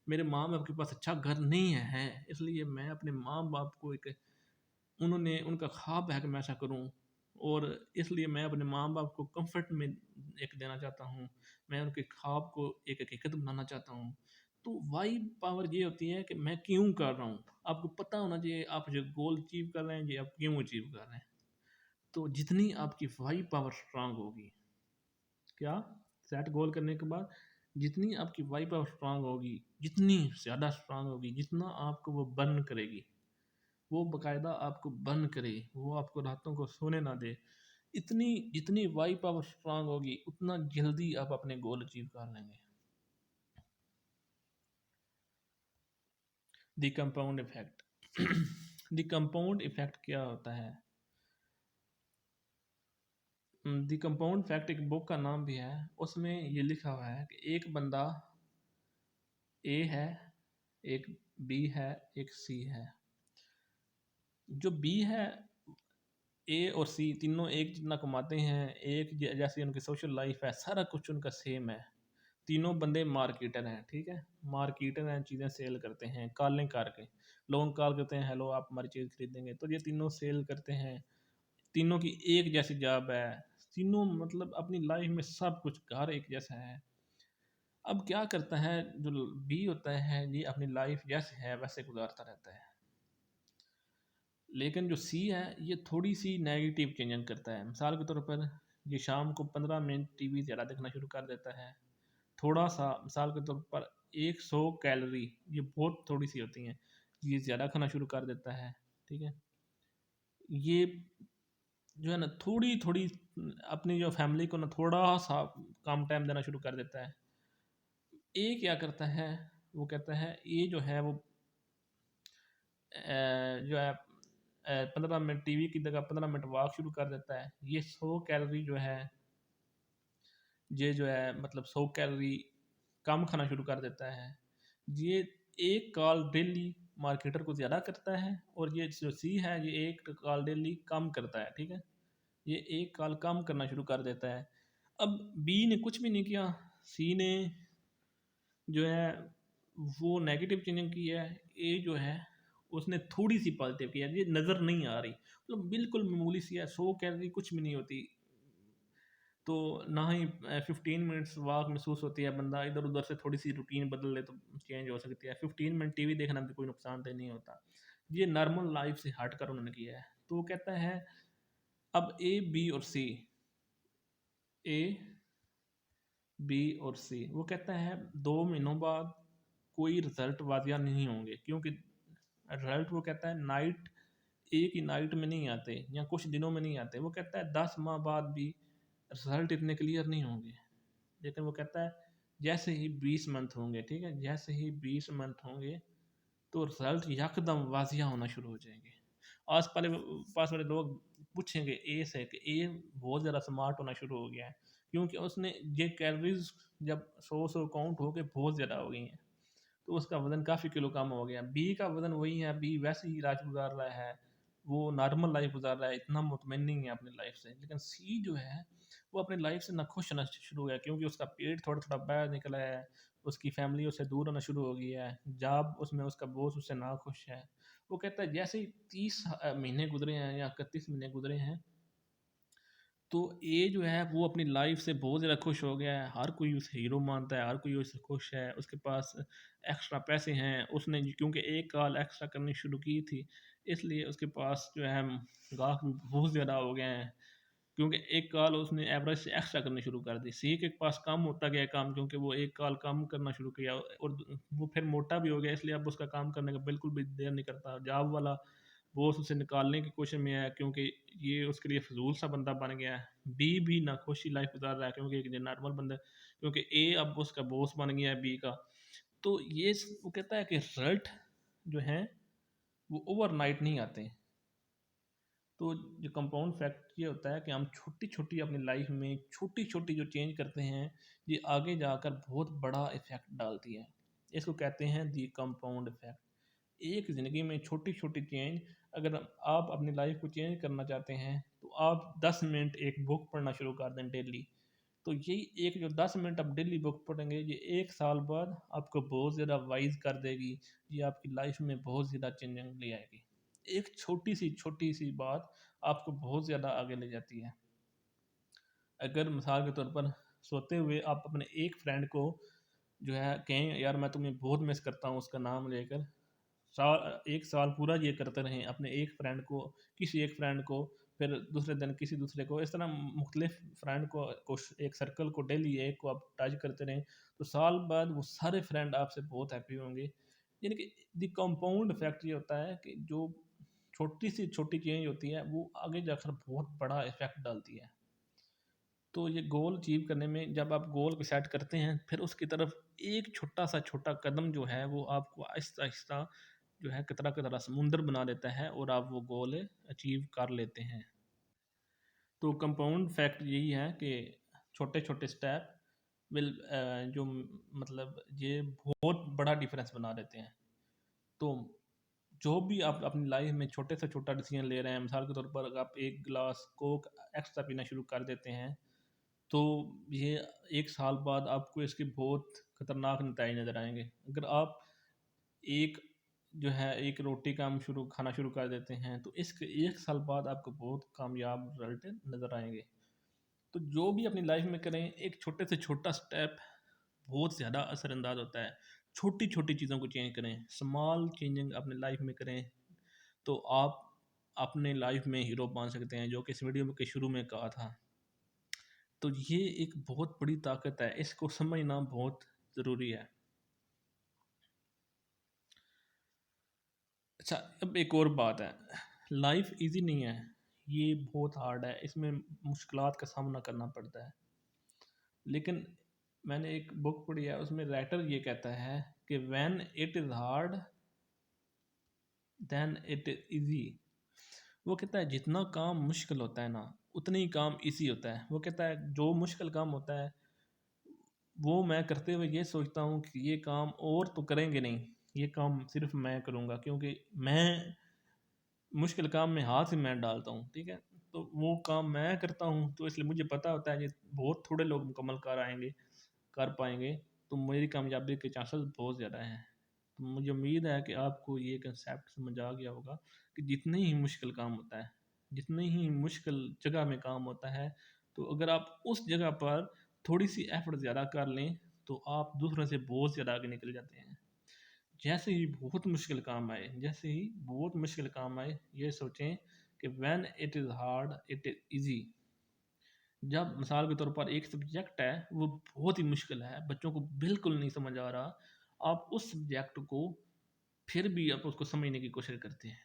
मेरे माँ बाप के पास अच्छा घर नहीं है, इसलिए मैं अपने माँ बाप को एक, उन्होंने उनका ख्वाब है कि मैं ऐसा करूँ, और इसलिए मैं अपने माँ बाप को कंफर्ट में एक देना चाहता हूँ, मैं उनके ख्वाब को एक हकीकत बनाना चाहता हूँ। तो वाई पावर ये होती है कि मैं क्यों कर रहा हूँ। आपको पता होना चाहिए आप जो गोल अचीव कर रहे हैं ये आप क्यों अचीव कर रहे हैं। तो जितनी आपकी वाई पावर स्ट्रांग होगी, क्या, सेट गोल करने के बाद जितनी आपकी वाई पावर स्ट्रांग होगी, जितनी ज़्यादा स्ट्रांग होगी, जितना आपको वो बर्न करेगी, वो बकायदा आपको बर्न करे, वो आपको रातों को सोने ना दे, इतनी जितनी वाई पावर स्ट्रांग होगी उतना जल्दी आप अपने गोल अचीव कर लेंगे। The compound effect. The compound effect क्या होता है? द कंपाउंड फैक्ट एक बुक का नाम भी है, उसमें ये लिखा हुआ है कि एक बंदा ए है, एक बी है, एक सी है। जो बी है, ए और सी तीनों एक जितना कमाते हैं, एक जैसी उनकी सोशल लाइफ है, सारा कुछ उनका सेम है। तीनों बंदे मार्केटर हैं। ठीक है, मार्केटर हैं, चीज़ें सेल करते हैं, कॉलिंग करके लोग कॉल करते हैं, हेलो आप हमारी चीज़ खरीदेंगे, तो ये तीनों सेल करते हैं। तीनों की एक जैसी जॉब है, तीनों मतलब अपनी लाइफ में सब कुछ घर एक जैसा है। अब क्या करता है जो बी होता है, ये अपनी लाइफ जैसे है वैसे गुजारता रहता है, लेकिन जो सी है ये थोड़ी सी नेगेटिव चेंजिंग करता है। मिसाल के तौर पर ये शाम को 15 मिनट टीवी ज़्यादा देखना शुरू कर देता है, थोड़ा सा, मिसाल के तौर पर 100 कैलोरी, ये बहुत थोड़ी सी होती हैं, ये ज़्यादा खाना शुरू कर देता है। ठीक है, ये जो है ना थोड़ी थोड़ी अपनी जो फैमिली को ना थोड़ा सा कम टाइम देना शुरू कर देता है। ये क्या करता है, वो कहता है ये जो है वो जो है 15 मिनट टीवी की जगह 15 मिनट वॉक शुरू कर देता है। ये 100 कैलोरी जो है, ये जो है मतलब 100 कैलोरी कम खाना शुरू कर देता है। ये एक कॉल डेली मार्केटर को ज़्यादा करता है, और ये जो सी है ये एक कॉल डेली कम करता है। ठीक है, ये एक कॉल कम करना शुरू कर देता है। अब बी ने कुछ भी नहीं किया, सी ने जो है वो नेगेटिव चेंजिंग की है। ए जो है उसने थोड़ी सी पॉजिटिव की है, ये नज़र नहीं आ रही, मतलब बिल्कुल मामूली सी है, 100 कैलोरी कुछ भी नहीं होती। तो ना ही 15 मिनट्स वाक महसूस होती है, बंदा इधर उधर से थोड़ी सी रूटीन बदल ले तो चेंज हो सकती है। 15 मिनट टीवी देखना भी कोई नुकसानदेह नहीं होता। ये नॉर्मल लाइफ से हट कर उन्होंने किया है। तो वो कहता है अब ए बी और सी, ए बी और सी, वो कहता है 2 महीनों बाद कोई रिजल्ट वाजिया नहीं होंगे, क्योंकि रिजल्ट वो कहता है नाइट, एक ही नाइट में नहीं आते या कुछ दिनों में नहीं आते। वो कहता है 10 माह बाद भी रिजल्ट इतने क्लियर नहीं होंगे। लेकिन वो कहता है जैसे ही 20 मंथ होंगे, ठीक है, जैसे ही 20 मंथ होंगे तो रिजल्ट यकदम वाजिया होना शुरू हो जाएंगे। पास वाले लोग पूछेंगे ए से कि ए बहुत ज़्यादा स्मार्ट होना शुरू हो गया है, क्योंकि उसने ये कैलोरीज जब 100 काउंट हो के बहुत ज़्यादा हो गई हैं, तो उसका वज़न काफ़ी किलो कम हो गया। बी का वज़न वही है, बी वैसे ही लाइफ गुजार रहा है, वो नॉर्मल लाइफ गुजार रहा है, इतना मुतमिन नहीं है अपनी लाइफ से। लेकिन सी जो है वो अपनी लाइफ से नाखुश होना शुरू हो गया, क्योंकि उसका पेट थोड़ा थोड़ा बाहर निकला है, उसकी फैमिली उससे दूर होना शुरू हो गई है, जॉब उसमें उसका बॉस उससे नाखुश है। वो कहता है जैसे ही 30 महीने गुजरे हैं या 31 महीने गुजरे हैं, तो ये जो है वो अपनी लाइफ से बहुत ज़्यादा खुश हो गया है, हर कोई उसे हीरो मानता है, हर कोई उससे खुश है, उसके पास एक्स्ट्रा पैसे हैं, उसने क्योंकि एक कॉल एक्स्ट्रा करनी शुरू की थी, इसलिए उसके पास जो है गाहक भी बहुत ज़्यादा हो गए हैं, क्योंकि एक कॉल उसने एवरेज से एक्स्ट्रा करनी शुरू कर दी। सी के पास कम होता गया काम, क्योंकि वो एक कॉल कम करना शुरू किया, और वो फिर मोटा भी हो गया, इसलिए अब उसका काम करने का बिल्कुल भी देर नहीं करता। जॉब वाला बॉस उसे निकालने की कोशिश में है, क्योंकि ये उसके लिए फजूल सा बंदा बन गया है। बी भी नाखुशी लाइफ गुजार रहा है, क्योंकि एक नॉर्मल बंदा, क्योंकि ए अब उसका बॉस बन गया है बी का। तो ये वो कहता है कि रिजल्ट जो है वो ओवरनाइट नहीं आते। तो जो कंपाउंड फैक्ट ये होता है कि हम छोटी छोटी अपनी लाइफ में छोटी छोटी जो चेंज करते हैं, ये आगे जाकर बहुत बड़ा इफेक्ट डालती है। इसको कहते हैं दी कंपाउंड इफेक्ट। एक ज़िंदगी में छोटी छोटी चेंज, अगर आप अपनी लाइफ को चेंज करना चाहते हैं तो आप 10 मिनट एक बुक पढ़ना शुरू कर दें डेली। तो यही एक जो 10 मिनट आप डेली बुक पढ़ेंगे, ये 1 साल बाद आपको बहुत ज़्यादा वाइज कर देगी, ये आपकी लाइफ में बहुत ज़्यादा चेंजिंग ले आएगी। एक छोटी सी बात आपको बहुत ज़्यादा आगे ले जाती है। अगर मिसाल के तौर पर सोते हुए आप अपने एक फ्रेंड को जो है कहें यार मैं तुम्हें बहुत मिस करता हूँ, उसका नाम लेकर 1 साल पूरा ये करते रहें अपने एक फ्रेंड को, किसी एक फ्रेंड को, फिर दूसरे दिन किसी दूसरे को, इस तरह मुख्तलिफ फ्रेंड को एक सर्कल को डेली एक को आप टच करते रहें, तो साल बाद वो सारे फ्रेंड आपसे बहुत हैप्पी होंगे। यानी कि द कंपाउंड इफेक्ट ये होता है कि जो छोटी सी छोटी चेंज होती है वो आगे जाकर बहुत बड़ा इफेक्ट डालती है। तो ये गोल अचीव करने में जब आप गोल को सेट करते हैं, फिर उसकी तरफ एक छोटा कदम जो है वो आपको आहिस्ता आहिस्ता जो है कतरा कतरा समुंदर बना देता है, और आप वो गोल अचीव कर लेते हैं। तो कंपाउंड फैक्ट यही है कि छोटे छोटे स्टेप विल जो मतलब ये बहुत बड़ा डिफरेंस बना देते हैं। तो जो भी आप अपनी लाइफ में छोटे से छोटा डिसीजन ले रहे हैं, मिसाल के तौर पर अगर आप एक गिलास कोक एक्स्ट्रा पीना शुरू कर देते हैं, तो ये 1 साल बाद आपको इसके बहुत खतरनाक नतीजे नज़र आएंगे। अगर आप एक जो है एक रोटी का हम शुरू खाना शुरू कर देते हैं, तो इसके 1 साल बाद आपको बहुत कामयाब रिजल्ट नज़र आएंगे। तो जो भी अपनी लाइफ में करें, एक छोटे से छोटा स्टेप बहुत ज़्यादा असरअंदाज होता है। छोटी छोटी चीज़ों को चेंज करें, स्मॉल चेंजिंग अपनी लाइफ में करें, तो आप अपने लाइफ में हीरो बन सकते हैं, जो कि इस वीडियो के शुरू में कहा था। तो ये एक बहुत बड़ी ताकत है, इसको समझना बहुत ज़रूरी है। अच्छा, अब एक और बात है, लाइफ इजी नहीं है, ये बहुत हार्ड है, इसमें मुश्किलात का सामना करना पड़ता है। लेकिन मैंने एक बुक पढ़ी है, उसमें राइटर ये कहता है कि when it is hard then it is easy. वो कहता है जितना काम मुश्किल होता है ना, उतनी ही काम इजी होता है। वो कहता है जो मुश्किल काम होता है वो मैं करते हुए ये सोचता हूँ कि ये काम और तो करेंगे नहीं, ये काम सिर्फ मैं करूँगा, क्योंकि मैं मुश्किल काम में हाथ ही मैं डालता हूँ, ठीक है। तो वो काम मैं करता हूँ, तो इसलिए मुझे पता होता है ये बहुत थोड़े लोग मुकम्मल कर पाएंगे, तो मेरी कामयाबी के चांसेस बहुत ज़्यादा हैं। तो मुझे उम्मीद है कि आपको ये कंसेप्ट समझ आ गया होगा कि जितने ही मुश्किल काम होता है, जितनी ही मुश्किल जगह में काम होता है, तो अगर आप उस जगह पर थोड़ी सी एफर्ट ज़्यादा कर लें तो आप दूसरों से बहुत ज़्यादा आगे निकल जाते हैं। जैसे ही बहुत मुश्किल काम आए, जैसे ही बहुत मुश्किल काम आए, ये सोचें कि when it is hard it is easy. जब मिसाल के तौर पर एक सब्जेक्ट है, वो बहुत ही मुश्किल है, बच्चों को बिल्कुल नहीं समझ आ रहा, आप उस सब्जेक्ट को फिर भी आप उसको समझने की कोशिश करते हैं,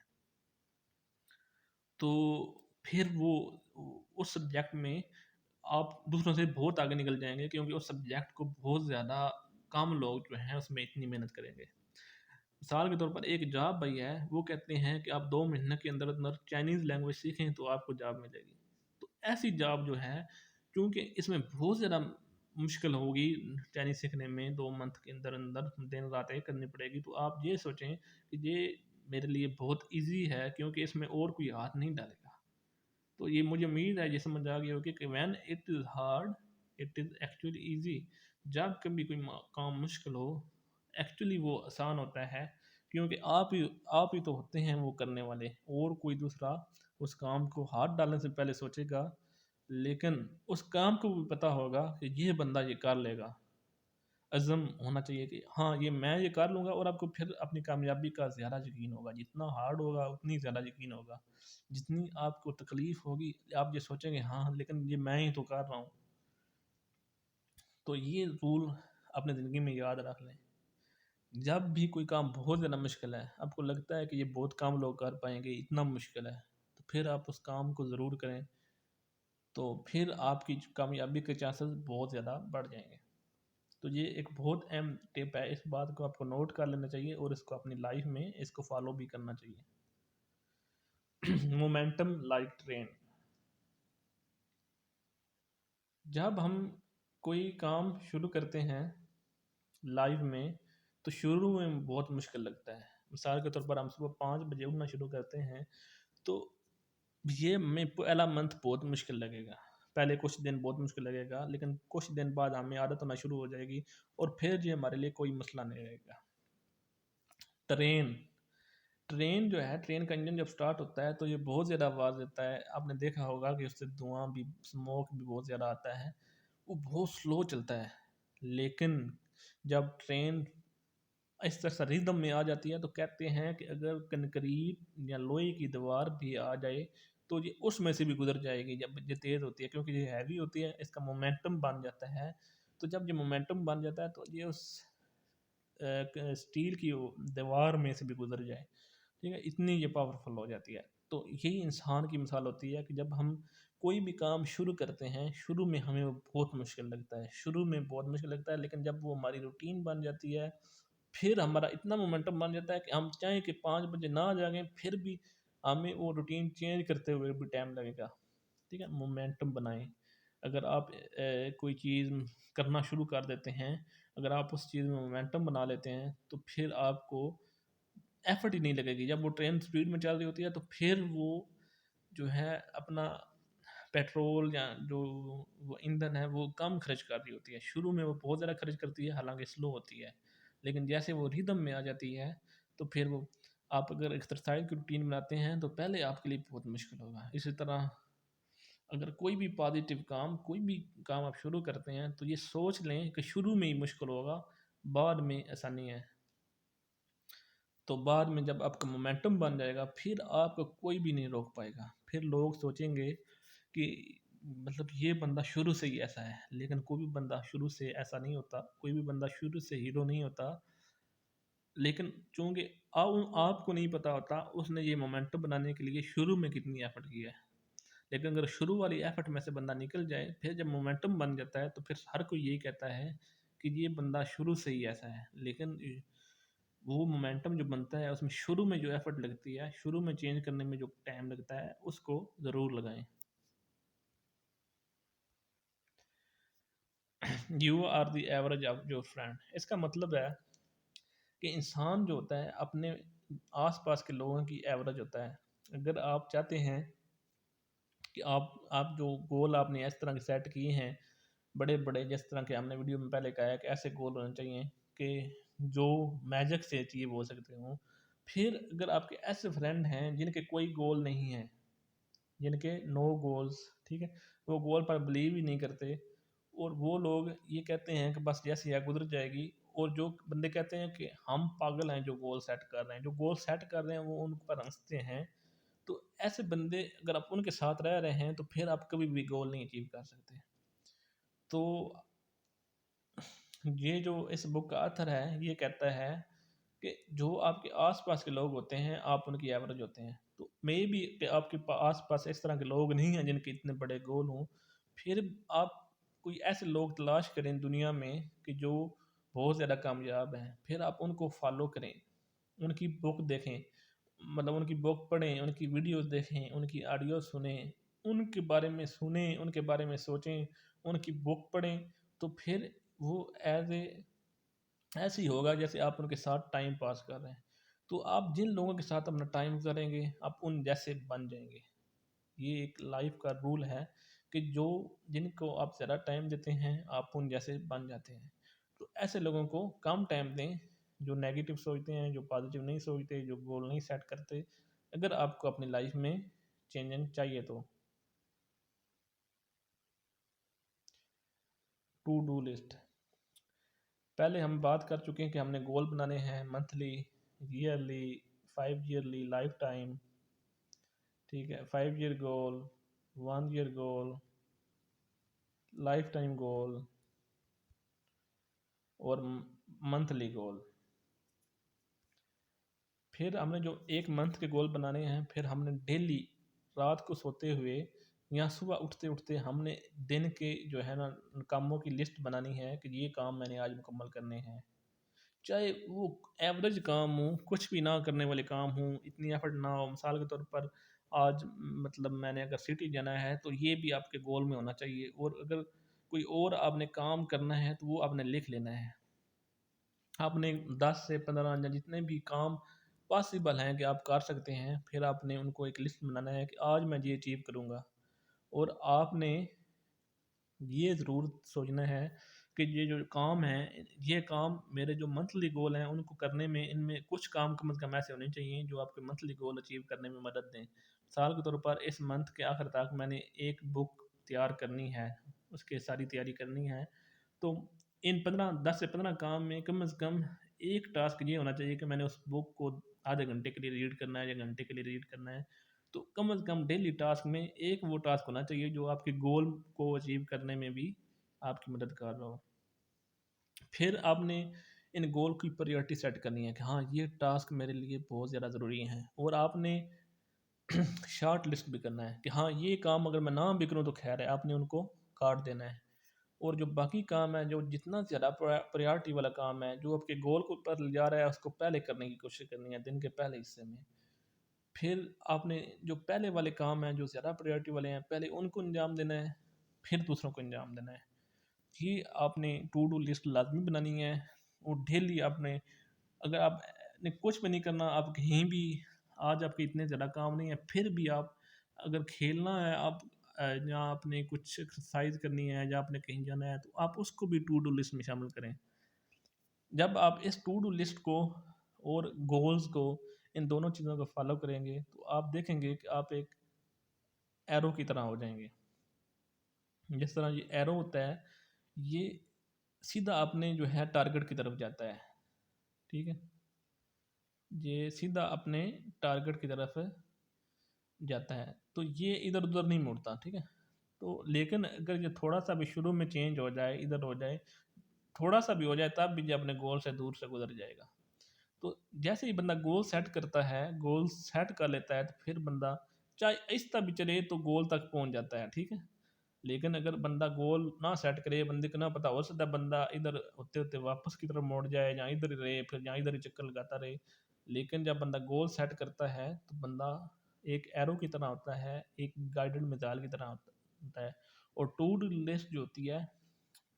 तो फिर वो उस सब्जेक्ट में आप दूसरों से बहुत आगे निकल जाएँगे, क्योंकि उस सब्जेक्ट को बहुत ज़्यादा कम लोग जो हैं उसमें इतनी मेहनत करेंगे। मिसाल के तौर पर एक जॉब भाई है, वो कहते हैं कि आप 2 महीने के अंदर-अंदर चाइनीज़ लैंग्वेज सीखें तो आपको जॉब मिलेगी। तो ऐसी जॉब जो है, क्योंकि इसमें बहुत ज़्यादा मुश्किल होगी चाइनीज़ सीखने में, 2 मंथ के अंदर-अंदर दिन-रात एक करनी पड़ेगी, तो आप ये सोचें कि ये मेरे लिए बहुत ईज़ी है, क्योंकि इसमें और कोई हाथ नहीं डालेगा। तो ये मुझे उम्मीद है ये समझ आ गई होगी कि when it is hard it is actually easy. जब कभी कोई काम मुश्किल हो, एक्चुअली वो आसान होता है, क्योंकि आप ही तो होते हैं वो करने वाले, और कोई दूसरा उस काम को हाथ डालने से पहले सोचेगा, लेकिन उस काम को भी पता होगा कि ये बंदा ये कर लेगा। अज़्म होना चाहिए कि हाँ, ये कर लूँगा, और आपको फिर अपनी कामयाबी का ज़्यादा यकीन होगा। जितना हार्ड होगा उतनी ज़्यादा यकीन होगा। जितनी आपको तकलीफ़ होगी, आप ये सोचेंगे हाँ, लेकिन ये मैं ही तो कर रहा हूँ। तो ये रूल अपनी ज़िंदगी में याद रख लें। जब भी कोई काम बहुत ज़्यादा मुश्किल है, आपको लगता है कि ये बहुत कम लोग कर पाएँगे, इतना मुश्किल है, तो फिर आप उस काम को ज़रूर करें, तो फिर आपकी कामयाबी के चांसेस बहुत ज़्यादा बढ़ जाएँगे। तो ये एक बहुत अहम टिप है, इस बात को आपको नोट कर लेना चाहिए और इसको अपनी लाइफ में इसको फॉलो भी करना चाहिए। Momentum like train. जब हम कोई काम शुरू करते हैं लाइफ में, तो शुरू में बहुत मुश्किल लगता है। मिसाल के तौर पर हम सुबह 5 बजे उठना शुरू करते हैं, तो ये हमें पहला मंथ बहुत मुश्किल लगेगा। पहले कुछ दिन बहुत मुश्किल लगेगा, लेकिन कुछ दिन बाद हमें आदत होना शुरू हो जाएगी, और फिर ये हमारे लिए कोई मसला नहीं रहेगा। ट्रेन ट्रेन जो है, ट्रेन का इंजन जब स्टार्ट होता है तो ये बहुत ज़्यादा आवाज़ देता है। आपने देखा होगा कि उससे धुआँ भी, स्मोक भी बहुत ज़्यादा आता है। वो बहुत स्लो चलता है। लेकिन जब ट्रेन इस तरह से रिदम में आ जाती है, तो कहते हैं कि अगर कंक्रीट या लोहे की दीवार भी आ जाए, तो ये उसमें से भी गुज़र जाएगी जब ये तेज़ होती है, क्योंकि ये हैवी होती है, इसका मोमेंटम बन जाता है। तो जब ये मोमेंटम बन जाता है, तो ये उस स्टील की दीवार में से भी गुज़र जाए। ठीक है? इतनी ये पावरफुल हो जाती है। तो यही इंसान की मिसाल होती है कि जब हम कोई भी काम शुरू करते हैं, शुरू में हमें वो बहुत मुश्किल लगता है, शुरू में बहुत मुश्किल लगता है, लेकिन जब वो हमारी रूटीन बन जाती है, फिर हमारा इतना मोमेंटम बन जाता है कि हम चाहें कि 5 बजे ना जागें, फिर भी हमें वो रूटीन चेंज करते हुए भी टाइम लगेगा। ठीक है? मोमेंटम बनाएँ। अगर आप कोई चीज़ करना शुरू कर देते हैं, अगर आप उस चीज़ में मोमेंटम बना लेते हैं, तो फिर आपको एफर्ट ही नहीं लगेगी। जब वो ट्रेन स्पीड में चल रही होती है, तो फिर वो जो है अपना पेट्रोल या जो वो ईंधन है वो कम खर्च कर रही होती है। शुरू में वो बहुत ज़्यादा खर्च करती है, हालाँकि स्लो होती है। लेकिन जैसे वो रिदम में आ जाती है, तो फिर वो, आप अगर एक्सरसाइज़ की रूटीन बनाते हैं, तो पहले आपके लिए बहुत मुश्किल होगा। इसी तरह अगर कोई भी पॉज़िटिव काम, कोई भी काम आप शुरू करते हैं, तो ये सोच लें कि शुरू में ही मुश्किल होगा, बाद में आसानी है। तो बाद में जब आपका मोमेंटम बन जाएगा, फिर आपको कोई भी नहीं रोक पाएगा। फिर लोग सोचेंगे कि मतलब ये बंदा शुरू से ही ऐसा है, लेकिन कोई भी बंदा शुरू से ऐसा नहीं होता, कोई भी बंदा शुरू से हीरो नहीं होता। लेकिन चूँकि आपको नहीं पता होता उसने ये मोमेंटम बनाने के लिए शुरू में कितनी एफ़र्ट की है। लेकिन अगर शुरू वाली एफ़र्ट में से बंदा निकल जाए, फिर जब मोमेंटम बन जाता है, तो फिर हर कोई यही कहता है कि ये बंदा शुरू से ही ऐसा है। लेकिन वो मोमेंटम जो बनता है, उसमें शुरू में जो एफ़र्ट लगती है, शुरू में चेंज करने में जो टाइम लगता है, उसको ज़रूर लगाएँ। You are the average of your friend. इसका मतलब है कि इंसान जो होता है, अपने आस-पास के लोगों की एवरेज होता है। अगर आप चाहते हैं कि आप जो गोल आपने इस तरह के सेट किए हैं, बड़े-बड़े, जिस तरह के हमने वीडियो में पहले कहा है कि ऐसे गोल होने चाहिए कि जो मैजिक से अचीव हो सकते हो। फिर अगर आपके ऐसे फ्रेंड हैं जिनके कोई गोल नहीं है, जिनके नो गोल्स, ठीक है, वो गोल पर बिलीव ही नहीं करते, और वो लोग ये कहते हैं कि बस जैसे यह गुजर जाएगी, और जो बंदे कहते हैं कि हम पागल हैं जो गोल सेट कर रहे हैं, जो गोल सेट कर रहे हैं वो उन पर हंसते हैं, तो ऐसे बंदे अगर आप उनके साथ रह रहे हैं तो फिर आप कभी भी गोल नहीं अचीव कर सकते। तो ये जो इस बुक का आथर है ये कहता है कि जो आपके आसपास के लोग होते हैं आप उनकी एवरेज होते हैं। तो मे बी कि आपके आसपास इस तरह के लोग नहीं हैं जिनके इतने बड़े गोल हों, फिर आप कोई ऐसे लोग तलाश करें दुनिया में कि जो बहुत ज़्यादा कामयाब हैं, फिर आप उनको फॉलो करें, उनकी बुक देखें, मतलब उनकी बुक पढ़ें, उनकी वीडियोस देखें, उनकी ऑडियो सुने, उनके बारे में सुने, उनके बारे में सोचें, उनकी बुक पढ़ें। तो फिर वो एज ए ऐसे ही होगा जैसे आप उनके साथ टाइम पास कर रहे हैं। तो आप जिन लोगों के साथ अपना टाइम करेंगे आप उन जैसे बन जाएंगे। ये एक लाइफ का रूल है कि जो जिनको आप ज़्यादा टाइम देते हैं आप उन जैसे बन जाते हैं। तो ऐसे लोगों को कम टाइम दें, जो नेगेटिव सोचते हैं, जो पॉजिटिव नहीं सोचते, जो गोल नहीं सेट करते, अगर आपको अपनी लाइफ में चेंज चाहिए तो। टू डू लिस्ट, पहले हम बात कर चुके हैं कि हमने गोल बनाने हैं monthly, yearly, 5 yearly, lifetime, ठीक है, 5 year goal, 1 year goal, lifetime goal और मंथली गोल। फिर हमने जो एक मंथ के गोल बनाने हैं, फिर हमने डेली रात को सोते हुए या सुबह उठते उठते हमने दिन के जो है ना कामों की लिस्ट बनानी है कि ये काम मैंने आज मुकम्मल करने हैं। चाहे वो एवरेज काम हो, कुछ भी ना करने वाले काम हों, इतनी एफर्ट ना हो। मिसाल के तौर पर आज मतलब मैंने अगर सिटी जाना है तो ये भी आपके गोल में होना चाहिए, और अगर कोई और आपने काम करना है तो वो आपने लिख लेना है। आपने 10 से 15 या जितने भी काम पॉसिबल हैं कि आप कर सकते हैं, फिर आपने उनको एक लिस्ट बनाना है कि आज मैं ये अचीव करूँगा। और आपने ये ज़रूर सोचना है कि ये जो काम है, ये काम मेरे जो मंथली गोल हैं उनको करने में, इनमें कुछ काम कम से कम ऐसे होने चाहिए जो आपके मंथली गोल अचीव करने में मदद दें। मिसाल के तौर पर इस मंथ के आखिर तक मैंने एक बुक तैयार करनी है, उसकी सारी तैयारी करनी है। तो इन 10 से 15 काम में कम से कम एक टास्क ये होना चाहिए कि मैंने उस बुक को आधे घंटे के लिए रीड करना है या घंटे के लिए रीड करना है। तो कम से कम डेली टास्क में एक वो टास्क होना चाहिए जो आपके गोल को अचीव करने में भी आपकी मदद कर रहा हो। फिर आपने इन गोल की प्रायोरिटी सेट करनी है कि हाँ ये टास्क मेरे लिए बहुत ज़्यादा ज़रूरी हैं, और आपने शॉर्ट लिस्ट भी करना है कि हाँ ये काम अगर मैं ना भी करूँ तो खैर है, आपने उनको काट देना है। और जो बाकी काम है, जो जितना ज़्यादा प्रायोरिटी वाला काम है, जो आपके गोल को पर ले जा रहा है, उसको पहले करने की कोशिश करनी है दिन के पहले हिस्से में। फिर आपने जो पहले वाले काम हैं, जो ज़्यादा प्रायोरिटी वाले हैं, पहले उनको अंजाम देना है, फिर दूसरों को अंजाम देना है। ये आपने टू डू लिस्ट लाजमी बनानी है। और डेली आपने, अगर आप ने कुछ भी नहीं करना, आप कहीं भी, आज आपके इतने ज़्यादा काम नहीं है, फिर भी आप अगर खेलना है, आप या आपने कुछ एक्सरसाइज करनी है या आपने कहीं जाना है, तो आप उसको भी टू डू लिस्ट में शामिल करें। जब आप इस टू डू लिस्ट को और गोल्स को, इन दोनों चीज़ों को फॉलो करेंगे तो आप देखेंगे कि आप एक एरो की तरह हो जाएंगे। जिस तरह ये एरो होता है, ये सीधा अपने जो है टारगेट की तरफ जाता है, ठीक है, ये सीधा अपने टारगेट की तरफ जाता है, तो ये इधर उधर नहीं मुड़ता, ठीक है। तो लेकिन अगर ये थोड़ा सा भी शुरू में चेंज हो जाए, इधर हो जाए, थोड़ा सा भी हो जाए, तब भी ये अपने गोल से दूर से गुजर जाएगा। तो जैसे ही बंदा गोल सेट करता है, गोल सेट कर लेता है, तो फिर बंदा चाहे आहिस्ता भी चले तो गोल तक पहुंच जाता है, ठीक है। लेकिन अगर बंदा गोल ना सेट करे, बंदे को ना पता, हो सकता है बंदा इधर होते होते वापस की तरफ मोड़ जाए, या इधर ही रहे, फिर यहाँ इधर ही चक्कर लगाता रहे। लेकिन जब बंदा गोल सेट करता है तो बंदा एक एरो की तरह होता है, एक गाइडेड मिसाइल की तरह होता है। और टू डू लिस्ट जो होती है,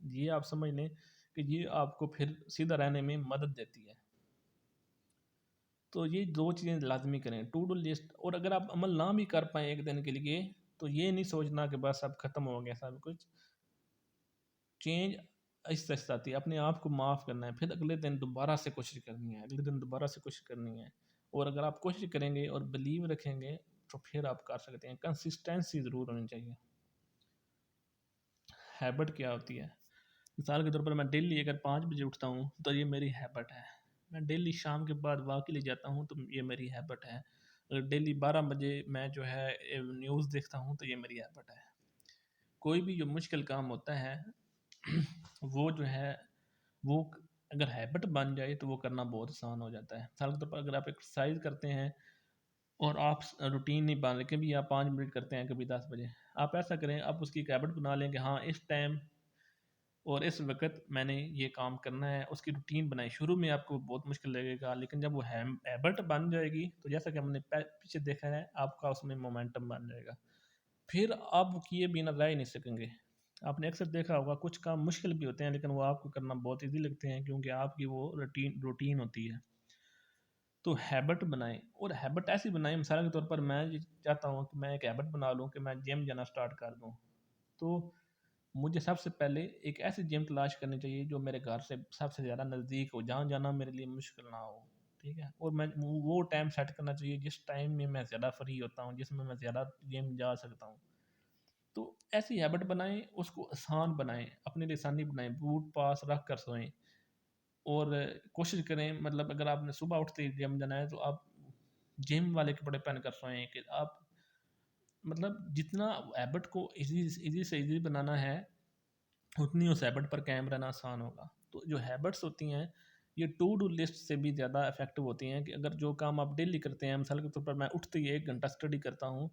ये आप समझ लें कि ये आपको फिर सीधा रहने में मदद देती है। तो ये दो चीज़ें लाजमी करें, टू डू लिस्ट। और अगर आप अमल ना भी कर पाएँ एक दिन के लिए, तो ये नहीं सोचना कि बस अब ख़त्म हो गया सब कुछ। चेंज आहिस्ता-आहिस्ता आती है। अपने आप को माफ़ करना है, फिर अगले दिन दोबारा से कोशिश करनी है, अगले दिन दोबारा से कोशिश करनी है। और अगर आप कोशिश करेंगे और बिलीव रखेंगे, तो फिर आप कर सकते हैं। कंसिस्टेंसी ज़रूर होनी चाहिए। हैबिट क्या होती है? मिसाल के तौर पर मैं डेली अगर 5 बजे उठता हूँ, तो ये मेरी हैबिट है। मैं डेली शाम के बाद वॉक के लिए जाता हूँ, तो ये मेरी हैबिट है। अगर डेली 12 बजे मैं जो है न्यूज़ देखता हूँ, तो ये मेरी हैबिट है। कोई भी जो मुश्किल काम होता है वो जो है वो अगर हैबिट बन जाए तो वो करना बहुत आसान हो जाता है। मिसाल के तौर पर अगर आप एक्सरसाइज करते हैं और आप रूटीन नहीं बना रहे, कभी आप 5 मिनट करते हैं, कभी 10 बजे, आप ऐसा करें, आप उसकी एक हैबिट बना लें कि हाँ इस टाइम और इस वक्त मैंने ये काम करना है, उसकी रूटीन बनाएं। शुरू में आपको बहुत मुश्किल लगेगा, लेकिन जब वो हैबिट बन जाएगी तो जैसा कि हमने पीछे देखा है, आपका उसमें मोमेंटम बन जाएगा। फिर आप किए बिना रह ही नहीं सकेंगे। आपने अक्सर देखा होगा कुछ काम मुश्किल भी होते हैं, लेकिन वो आपको करना बहुत ईज़ी लगते हैं, क्योंकि आपकी वो रूटीन रूटीन होती है। तो हैबिट बनाएँ, और हैबिट ऐसी बनाएँ, मिसाल के तौर पर मैं ये चाहता हूँ कि मैं एक हैबिट बना लूँ कि मैं जिम जाना स्टार्ट कर दूँ। तो मुझे सबसे पहले एक ऐसी जिम तलाश करनी चाहिए जो मेरे घर से सबसे ज़्यादा नज़दीक हो, जहाँ जाना मेरे लिए मुश्किल ना हो, ठीक है? और मैं वो टाइम सेट करना चाहिए जिस टाइम में मैं ज़्यादा फ्री होता हूँ, जिसमें मैं ज़्यादा जिम जा सकता हूँ। तो ऐसी हैबिट बनाएँ, उसको आसान बनाएँ, अपने लिए आसानी बनाएँ, बूट पास रख कर सोएँ। और कोशिश करें, मतलब अगर आपने सुबह उठते ही जिम जाना है, तो आप जिम वाले कपड़े पहन कर सोएँ, कि आप मतलब जितना हैबिट को ईज़ी से ईज़ी बनाना है, उतनी उस हैबिट पर कायम रहना आसान होगा। तो जो हैबिट्स होती हैं, ये टू डू लिस्ट से भी ज़्यादा इफ़ेक्टिव होती हैं, कि अगर जो काम आप डेली करते हैं, मिसाल के तौर पर मैं उठते ही 1 घंटा स्टडी करता हूँ,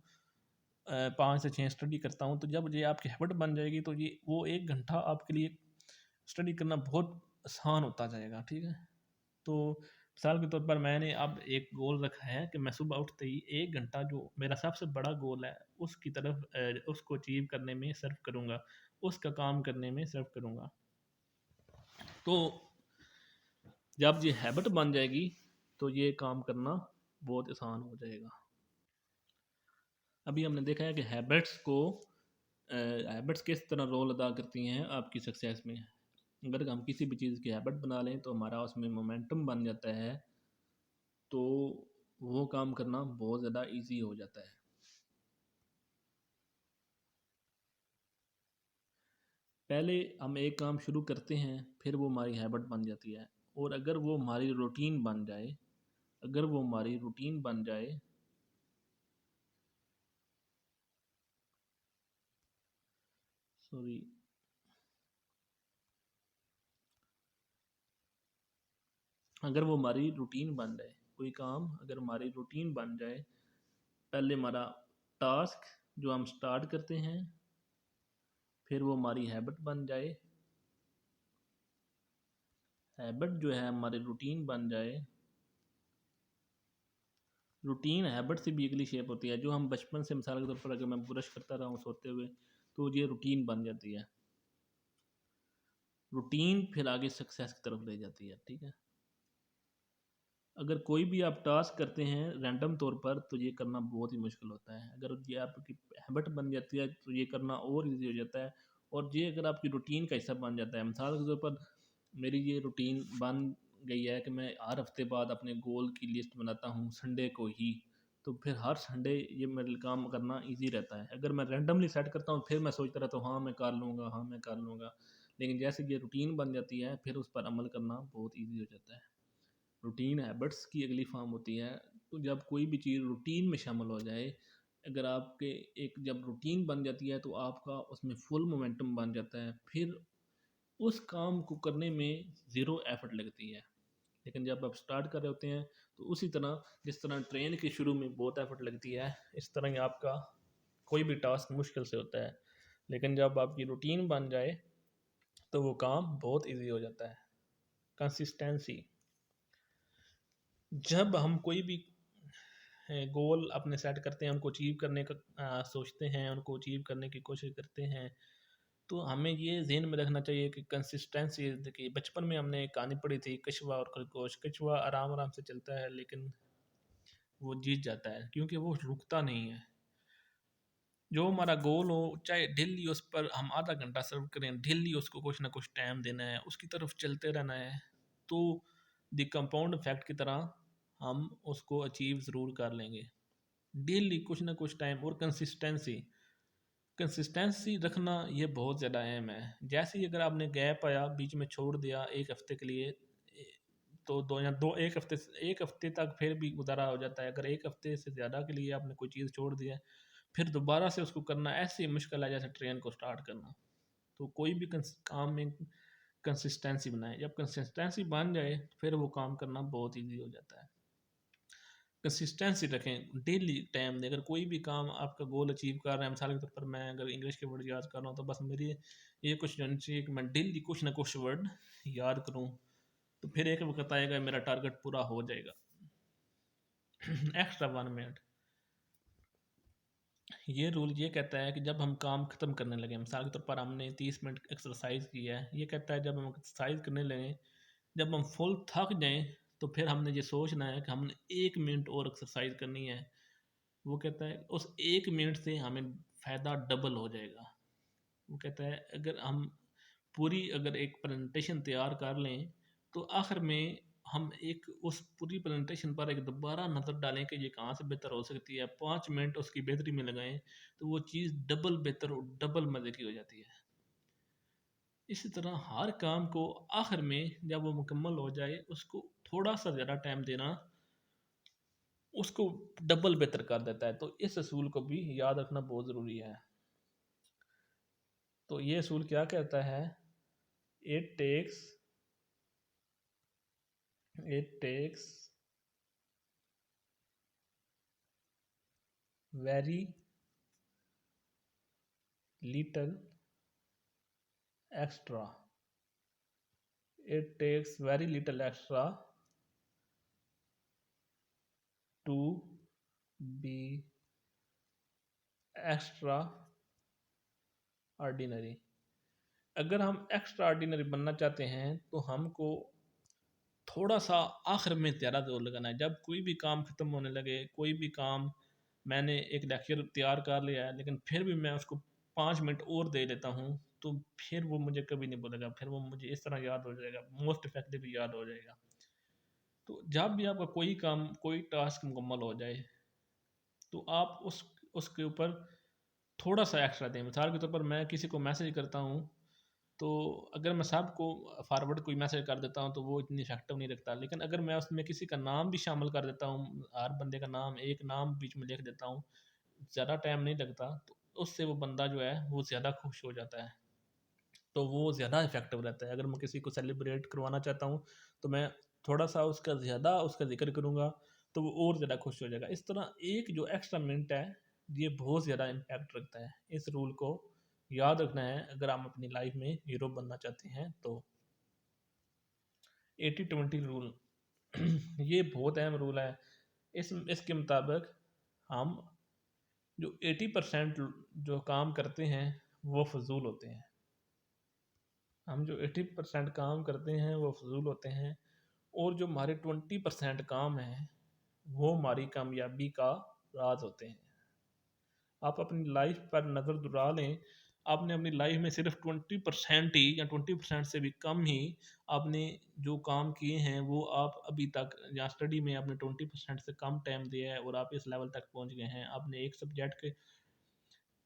5 से 6 स्टडी करता हूँ, तो जब ये आपकी हैबिट बन जाएगी, तो ये वो 1 घंटा आपके लिए स्टडी करना बहुत आसान होता जाएगा, ठीक है? तो मिसाल के तौर पर मैंने अब एक गोल रखा है कि मैं सुबह उठते ही 1 घंटा, जो मेरा सबसे बड़ा गोल है, उसकी तरफ उसको अचीव करने में सर्व करूँगा, उसका काम करने में सर्व करूँगा। तो जब ये हैबिट बन जाएगी, तो ये काम करना बहुत आसान हो जाएगा। अभी हमने देखा है कि हैबिट्स किस तरह रोल अदा करती हैं आपकी सक्सेस में। अगर हम किसी भी चीज़ की हैबिट बना लें, तो हमारा उसमें मोमेंटम बन जाता है, तो वो काम करना बहुत ज़्यादा ईज़ी हो जाता है। पहले हम एक काम शुरू करते हैं, फिर वो हमारी हैबिट बन जाती है, और अगर वो हमारी रूटीन बन जाए, अगर वो हमारी रूटीन बन जाए सॉरी अगर वो हमारी रूटीन बन जाए, कोई काम अगर हमारी रूटीन बन जाए, पहले हमारा टास्क जो हम स्टार्ट करते हैं, फिर वो हमारी हैबिट बन जाए, हैबिट जो है हमारी रूटीन बन जाए, रूटीन हैबिट से भी अगली शेप होती है, जो हम बचपन से, मिसाल के तौर पर अगर मैं ब्रश करता रहा हूँ सोते हुए, तो ये रूटीन बन जाती है। रूटीन फिर आगे सक्सेस की तरफ ले जाती है, ठीक है? अगर कोई भी आप टास्क करते हैं रैंडम तौर पर, तो ये करना बहुत ही मुश्किल होता है। अगर ये आपकी हैबिट बन जाती है, तो ये करना और ईज़ी हो जाता है, और ये अगर आपकी रूटीन का हिस्सा बन जाता है, मिसाल के तौर पर मेरी ये रूटीन बन गई है कि मैं हर हफ्ते बाद अपने गोल की लिस्ट बनाता हूँ संडे को ही, तो फिर हर संडे ये मेरे लिए काम करना ईज़ी रहता है। अगर मैं रैंडमली सेट करता हूँ, फिर मैं सोचता रहता हूँ, हाँ, मैं कर लूँगा, हाँ, मैं कर लूँगा। लेकिन जैसे ये रूटीन बन जाती है, फिर उस पर अमल करना बहुत ईज़ी हो जाता है। रूटीन हैबिट्स की अगली फॉर्म होती है। तो जब कोई भी चीज़ रूटीन में शामिल हो जाए, अगर आपके एक जब रूटीन बन जाती है, तो आपका उसमें फुल मोमेंटम बन जाता है, फिर उस काम को करने में ज़ीरो एफर्ट लगती है। लेकिन जब आप स्टार्ट कर रहे होते हैं, तो उसी तरह जिस तरह ट्रेन के शुरू में बहुत एफर्ट लगती है, इस तरह ही आपका कोई भी टास्क मुश्किल से होता है। लेकिन जब आपकी रूटीन बन जाए, तो वो काम बहुत ईजी हो जाता है। कंसिस्टेंसी, जब हम कोई भी गोल अपने सेट करते हैं, उनको अचीव करने का सोचते हैं, उनको अचीव करने की कोशिश करते हैं, तो हमें ये ज़हन में रखना चाहिए कि कंसिस्टेंसी, देखिए बचपन में हमने एक कहानी पढ़ी थी, कछुआ और खरगोश। कछुआ आराम आराम से चलता है, लेकिन वो जीत जाता है, क्योंकि वो रुकता नहीं है। जो हमारा गोल हो, चाहे डेली उस पर हम आधा घंटा सर्व करें, डेली उसको कुछ ना कुछ टाइम देना है, उसकी तरफ चलते रहना है, तो द कंपाउंड इफेक्ट की तरह हम उसको अचीव ज़रूर कर लेंगे। डेली कुछ ना कुछ टाइम और कंसिस्टेंसी, कंसिस्टेंसी रखना ये बहुत ज़्यादा अहम है। जैसे ही अगर आपने गैप आया, बीच में छोड़ दिया एक हफ्ते के लिए, तो दो या दो एक हफ्ते तक फिर भी गुजारा हो जाता है। अगर एक हफ्ते से ज़्यादा के लिए आपने कोई चीज़ छोड़ दिया, फिर दोबारा से उसको करना ऐसे ही मुश्किल है जैसे ट्रेन को स्टार्ट करना। तो कोई भी काम में कंसिस्टेंसी बनाए, जब कंसिस्टेंसी बन जाए फिर वो काम करना बहुत ईजी हो जाता है। कंसिस्टेंसी रखें, डेली टाइम दें। अगर कोई भी काम आपका गोल अचीव कर रहे हैं, मिसाल के तौर पर मैं अगर इंग्लिश के वर्ड याद कर रहा हूँ, तो बस मेरी ये कोशिश होनी चाहिए कि मैं डेली कुछ ना कुछ वर्ड याद करूँ, तो फिर एक वक्त आएगा मेरा टारगेट पूरा हो जाएगा। एक्स्ट्रा 1 मिनट, ये रूल ये कहता है कि जब हम काम खत्म करने लगे, मिसाल के तौर पर हमने 30 मिनट एक्सरसाइज की है, ये कहता है जब हम एक्सरसाइज करने लगे, जब हम फुल थक जाएं, तो फिर हमने ये सोचना है कि हमने 1 मिनट और एक्सरसाइज करनी है। वो कहता है उस 1 मिनट से हमें फ़ायदा डबल हो जाएगा। वो कहता है अगर हम पूरी अगर एक प्रेजेंटेशन तैयार कर लें, तो आखिर में हम एक उस पूरी प्रेजेंटेशन पर एक दोबारा नज़र डालें कि ये कहाँ से बेहतर हो सकती है, 5 मिनट उसकी बेहतरी में लगाएं, तो वो चीज़ डबल बेहतर और डबल मज़े की हो जाती है। इसी तरह हर काम को आखिर में जब वो मुकम्मल हो जाए, उसको थोड़ा सा ज़्यादा टाइम देना उसको डबल बेहतर कर देता है। तो इस असूल को भी याद रखना बहुत ज़रूरी है। तो ये असूल क्या कहता है, it takes it takes very little extra, it takes very little extra to be extraordinary. अगर हम एक्स्ट्रा ऑर्डिनरी बनना चाहते हैं, तो हमको थोड़ा सा आखिर में ज़्यादा जोर लगाना है। जब कोई भी काम ख़त्म होने लगे, कोई भी काम, मैंने एक लेक्चर तैयार कर लिया है लेकिन फिर भी मैं उसको 5 मिनट और दे देता हूँ, तो फिर वो मुझे कभी नहीं भूलेगा, फिर वो मुझे इस तरह याद हो जाएगा, मोस्ट इफेक्टिव याद हो जाएगा। तो जब भी आपका कोई काम, कोई टास्क मुकम्मल हो जाए, तो आप उसके ऊपर थोड़ा सा एक्स्ट्रा दें। मिसाल के तौर पर मैं किसी को मैसेज करता हूँ, तो अगर मैं सबको फॉरवर्ड कोई मैसेज कर देता हूँ, तो वो इतनी इफेक्टिव नहीं रखता। लेकिन अगर मैं उसमें किसी का नाम भी शामिल कर देता हूँ, हर बंदे का नाम, एक नाम बीच में लिख देता हूँ, ज़्यादा टाइम नहीं लगता, तो उससे वो बंदा जो है वो ज़्यादा खुश हो जाता है, तो वो ज़्यादा इफेक्टिव रहता है। अगर मैं किसी को सेलिब्रेट करवाना चाहता हूँ, तो मैं थोड़ा सा उसका ज़्यादा उसका जिक्र करूँगा, तो वो और ज़्यादा खुश हो जाएगा। इस तरह एक जो एक्स्ट्रा मिनट है, ये बहुत ज़्यादा इम्पैक्ट रखता है। इस रूल को याद रखना है अगर हम अपनी लाइफ में हीरो बनना चाहते हैं तो। 80-20 रूल, ये बहुत अहम रूल है। इसके मुताबिक हम जो 80% जो काम करते हैं वो फजूल होते हैं। हम जो 80% काम करते हैं वो फजूल होते हैं, और जो हमारे 20% काम हैं वो हमारी कामयाबी का राज होते हैं। आप अपनी लाइफ पर नज़र दुरा लें, आपने अपनी लाइफ में सिर्फ 20% ही या 20% से भी कम ही आपने जो काम किए हैं, वो आप अभी तक या स्टडी में आपने 20% से कम टाइम दिया है और आप इस लेवल तक पहुंच गए हैं। आपने एक सब्जेक्ट के,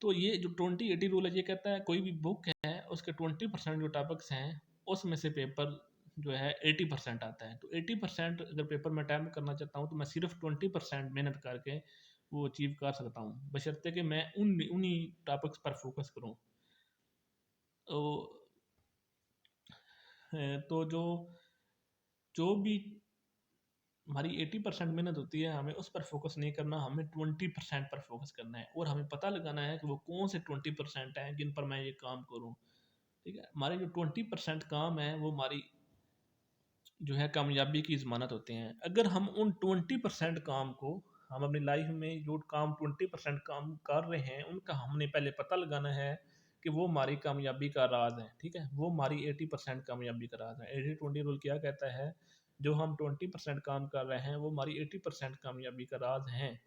तो ये जो 20-80 रूल है, ये कहता है कोई भी बुक है उसके 20% जो टॉपिक्स हैं, उसमें से पेपर जो है 80% आता है। तो 80% अगर पेपर में अटैम्प्ट करना चाहता हूँ, तो मैं सिर्फ 20% मेहनत करके वो अचीव कर सकता हूँ, बशर्ते कि मैं उन्हीं टॉपिक्स पर फोकस करूँ। तो तो जो जो भी हमारी 80% मेहनत होती है, हमें उस पर फोकस नहीं करना, हमें 20% पर फोकस करना है, और हमें पता लगाना है कि वो कौन से 20% हैं जिन पर मैं ये काम करूँ। ठीक है, हमारे जो 20% काम है वो हमारी जो है कामयाबी की ज़मानत होते हैं। अगर हम उन 20% काम को, हम अपनी लाइफ में जो काम 20% काम कर रहे हैं उनका हमने पहले पता लगाना है कि वो हमारी कामयाबी का राज है। ठीक है, वो हमारी 80% कामयाबी का राज है। 80-20 रूल क्या कहता है, जो हम 20% काम कर रहे हैं वो हमारी 80% कामयाबी का राज हैं।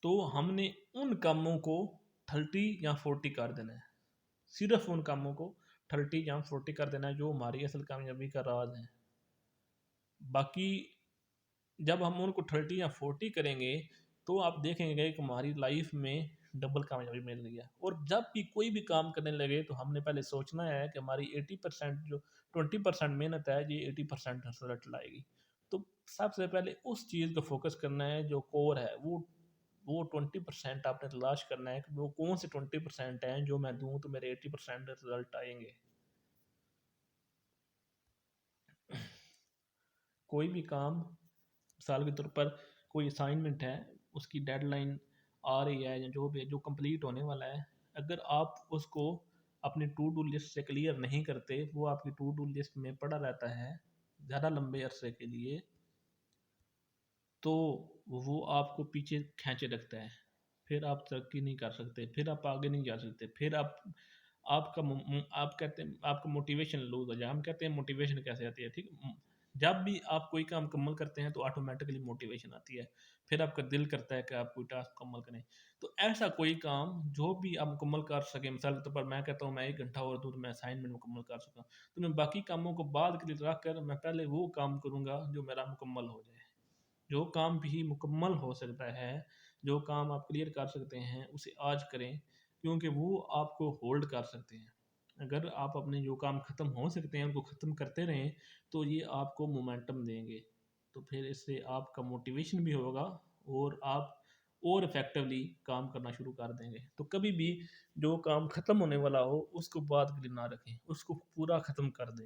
तो हमने उन कामों को 30 या 40 कर देना है। सिर्फ उन कामों को 30 या 40 कर देना है जो हमारी असल कामयाबी का राज है। बाकी जब हम उनको 30 या 40 करेंगे तो आप देखेंगे कि हमारी लाइफ में डबल कामयाबी मिल रही है। और जब भी कोई भी काम करने लगे तो हमने पहले सोचना है कि हमारी 80% जो 20% मेहनत है ये 80% रिजल्ट लाएगी। तो सबसे पहले उस चीज़ को फोकस करना है जो कोर है, वो 20% आपने तलाश करना है कि वो कौन से 20% हैं जो मैं दूं तो मेरे 80% रिजल्ट आएंगे। कोई भी काम, मिसाल के तौर पर कोई असाइनमेंट है, उसकी डेडलाइन आ रही है या जो भी जो कंप्लीट होने वाला है, अगर आप उसको अपनी टू डू लिस्ट से क्लियर नहीं करते, वो आपकी टू डू लिस्ट में पड़ा रहता है ज़्यादा लंबे अरसे के लिए, तो वो आपको पीछे खींचे रखता है। फिर आप तरक्की नहीं कर सकते, फिर आप आगे नहीं जा सकते, फिर आप कहते हैं आपका मोटिवेशन लूज हो जाए। हम कहते हैं मोटिवेशन कैसे आती है, ठीक है? जब भी आप कोई काम मुकम्मल करते हैं तो ऑटोमेटिकली मोटिवेशन आती है। फिर आपका दिल करता है कि आप कोई टास्क मुकम्मल करें। तो ऐसा कोई काम जो भी आप मुकम्मल कर सकें, मिसाल के तौर पर मैं कहता हूँ मैं 1 घंटा और दूँ तो मैं असाइनमेंट मुकम्मल कर सकूँ, तो मैं बाकी कामों को बाद के लिए रख कर मैं पहले वो काम करूँगा जो मेरा मुकम्मल हो जाए। जो काम भी मुकम्मल हो सकता है, जो काम आप क्लियर कर सकते हैं, उसे आज करें, क्योंकि वो आपको होल्ड कर सकते हैं। अगर आप अपने जो काम ख़त्म हो सकते हैं उनको ख़त्म करते रहें तो ये आपको मोमेंटम देंगे। तो फिर इससे आपका मोटिवेशन भी होगा और आप और इफ़ेक्टिवली काम करना शुरू कर देंगे। तो कभी भी जो काम ख़त्म होने वाला हो उसको बाद के लिए ना रखें, उसको पूरा ख़त्म कर दें।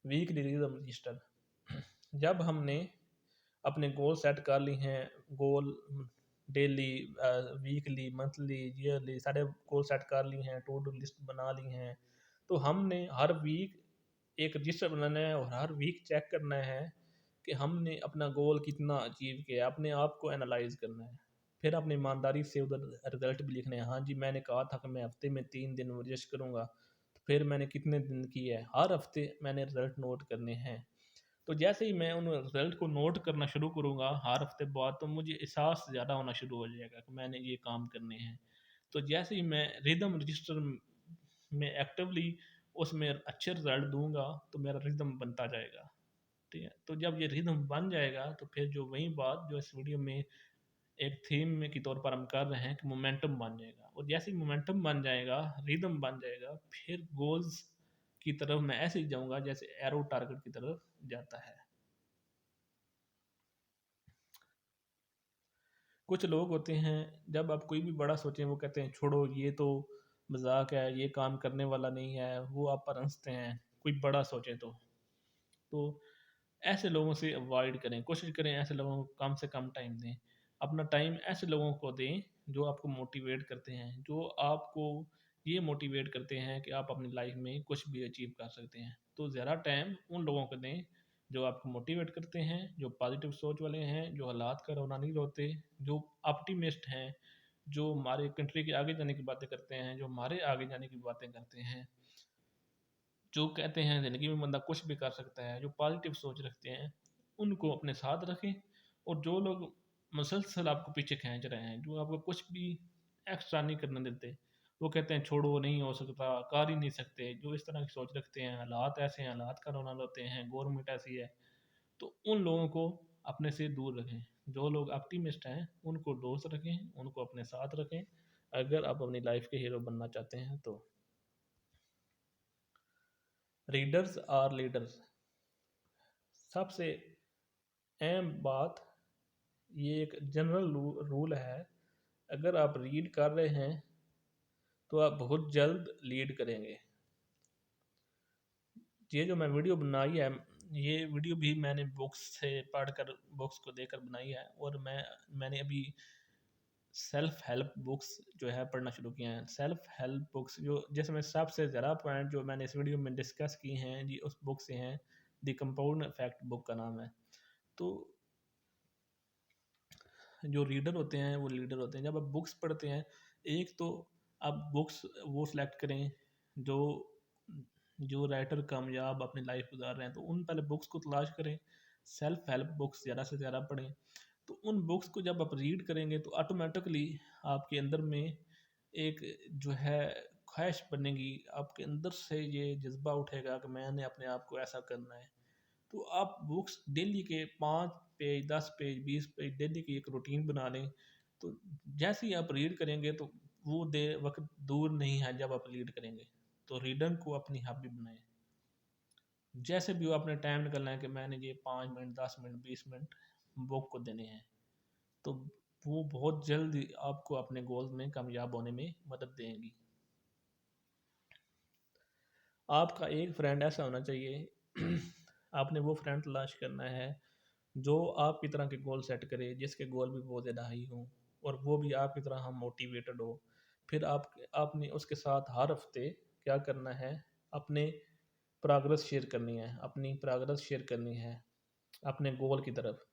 वीकली रिदम रजिस्टर, जब हमने अपने गोल सेट कर ली हैं, गोल डेली, वीकली, मंथली, ईयरली सारे गोल सेट कर लिए हैं, टू डू लिस्ट बना ली हैं, तो हमने हर वीक एक रजिस्टर बनाना है और हर वीक चेक करना है कि हमने अपना गोल कितना अचीव किया, अपने आप को एनालाइज करना है। फिर अपनी ईमानदारी से उधर रिजल्ट भी लिखने हैं। हाँ जी, मैंने कहा था कि मैं हफ्ते में 3 दिन वर्जिश करूँगा, तो फिर मैंने कितने दिन की है, हर हफ्ते मैंने रिजल्ट नोट करने हैं। तो जैसे ही मैं उन रिजल्ट को नोट करना शुरू करूँगा हर हफ्ते बाद, तो मुझे एहसास ज़्यादा होना शुरू हो जाएगा कि मैंने ये काम करने हैं। तो जैसे ही मैं रिदम रजिस्टर में एक्टिवली उसमें अच्छे रिजल्ट दूंगा तो मेरा रिदम बनता जाएगा। ठीक है, तो जब ये रिदम बन जाएगा तो फिर जो वही बात जो इस वीडियो में एक थीम में के तौर पर हम कर रहे हैं कि मोमेंटम बन जाएगा। और जैसे ही मोमेंटम बन जाएगा, रिदम बन जाएगा, फिर गोल्स की तरफ मैं ऐसे ही जाऊंगा जैसे एरो टारगेट की तरफ जाता है। कुछ लोग होते हैं, जब आप कोई भी बड़ा सोचें वो कहते हैं छोड़ो ये तो मजाक है, ये काम करने वाला नहीं है, वो आप पर हंसते हैं कोई बड़ा सोचे तो ऐसे लोगों से अवॉइड करें, कोशिश करें ऐसे लोगों को कम से कम टाइम दें। अपना टाइम ऐसे लोगों को दें जो आपको मोटिवेट करते हैं, जो आपको ये मोटिवेट करते हैं कि आप अपनी लाइफ में कुछ भी अचीव कर सकते हैं। तो ज़्यादा टाइम उन लोगों को दें जो आपको मोटिवेट करते हैं, जो पॉजिटिव सोच वाले हैं, जो हालात का रोना नहीं रोते, जो ऑप्टिमिस्ट हैं, जो हमारे कंट्री के आगे जाने की बातें करते हैं, जो हमारे आगे जाने की बातें करते हैं, जो कहते हैं ज़िंदगी में बंदा कुछ भी कर सकता है, जो पॉजिटिव सोच रखते हैं, उनको अपने साथ रखें। और जो लोग मुसलसल आपको पीछे खींच रहे हैं, जो आपको कुछ भी एक्स्ट्रा नहीं करने देते, वो कहते हैं छोड़ो नहीं हो सकता, कर ही नहीं सकते, जो इस तरह की सोच रखते हैं, हालात ऐसे हैं, हालात का रोना रोते हैं, गवर्नमेंट ऐसी है, तो उन लोगों को अपने से दूर रखें। जो लोग ऑप्टिमिस्ट हैं उनको दोस्त रखें, उनको अपने साथ रखें, अगर आप अपनी लाइफ के हीरो बनना चाहते हैं तो। रीडर्स और लीडर्स, सबसे अहम बात, ये एक जनरल रूल है, अगर आप रीड कर रहे हैं तो आप बहुत जल्द लीड करेंगे। ये जो मैं वीडियो बनाई है, ये वीडियो भी मैंने बुक्स से पढ़कर, बुक्स को देखकर बनाई है। और मैंने अभी सेल्फ हेल्प बुक्स जो है पढ़ना शुरू किया है। सेल्फ हेल्प बुक्स जो जिसमें सबसे ज़्यादा पॉइंट जो मैंने इस वीडियो में डिस्कस की हैं जी उस बुक से हैं। द कंपाउंड इफेक्ट बुक का नाम है। तो जो रीडर होते हैं वो लीडर होते हैं। जब आप बुक्स पढ़ते हैं, एक तो आप बुक्स वो सिलेक्ट करें जो जो राइटर कामयाब अपनी लाइफ गुजार रहे हैं, तो उन पहले बुक्स को तलाश करें। सेल्फ हेल्प बुक्स ज़्यादा से ज़्यादा पढ़ें। तो उन बुक्स को जब आप रीड करेंगे तो ऑटोमेटिकली आपके अंदर में एक जो है ख्वाहिश बनेगी, आपके अंदर से ये जज्बा उठेगा कि मैंने अपने आप को ऐसा करना है। तो आप बुक्स डेली के 5 पेज, 10 पेज, 20 पेज डेली की एक रूटीन बना लें। तो जैसे ही आप रीड करेंगे तो वो दे वक्त दूर नहीं है जब आप रीड करेंगे। तो रीडर को अपनी हॉबी बनाएं। जैसे भी वो अपने टाइम निकलना है कि मैंने ये 5 मिनट, 10 मिनट, 20 मिनट बुक को देने हैं, तो वो बहुत जल्द आपको अपने गोल में कामयाब होने में मदद देंगी। आपका एक फ्रेंड ऐसा होना चाहिए आपने वो फ्रेंड तलाश करना है जो आपकी तरह के गोल सेट करे, जिसके गोल भी बहुत ज़्यादा हाई हों और वो भी आपकी तरह हम मोटिवेटेड हो। फिर आपने उसके साथ हर हफ्ते क्या करना है, अपने प्रोग्रेस शेयर करनी है, अपनी प्रोग्रेस शेयर करनी है अपने गोल की तरफ,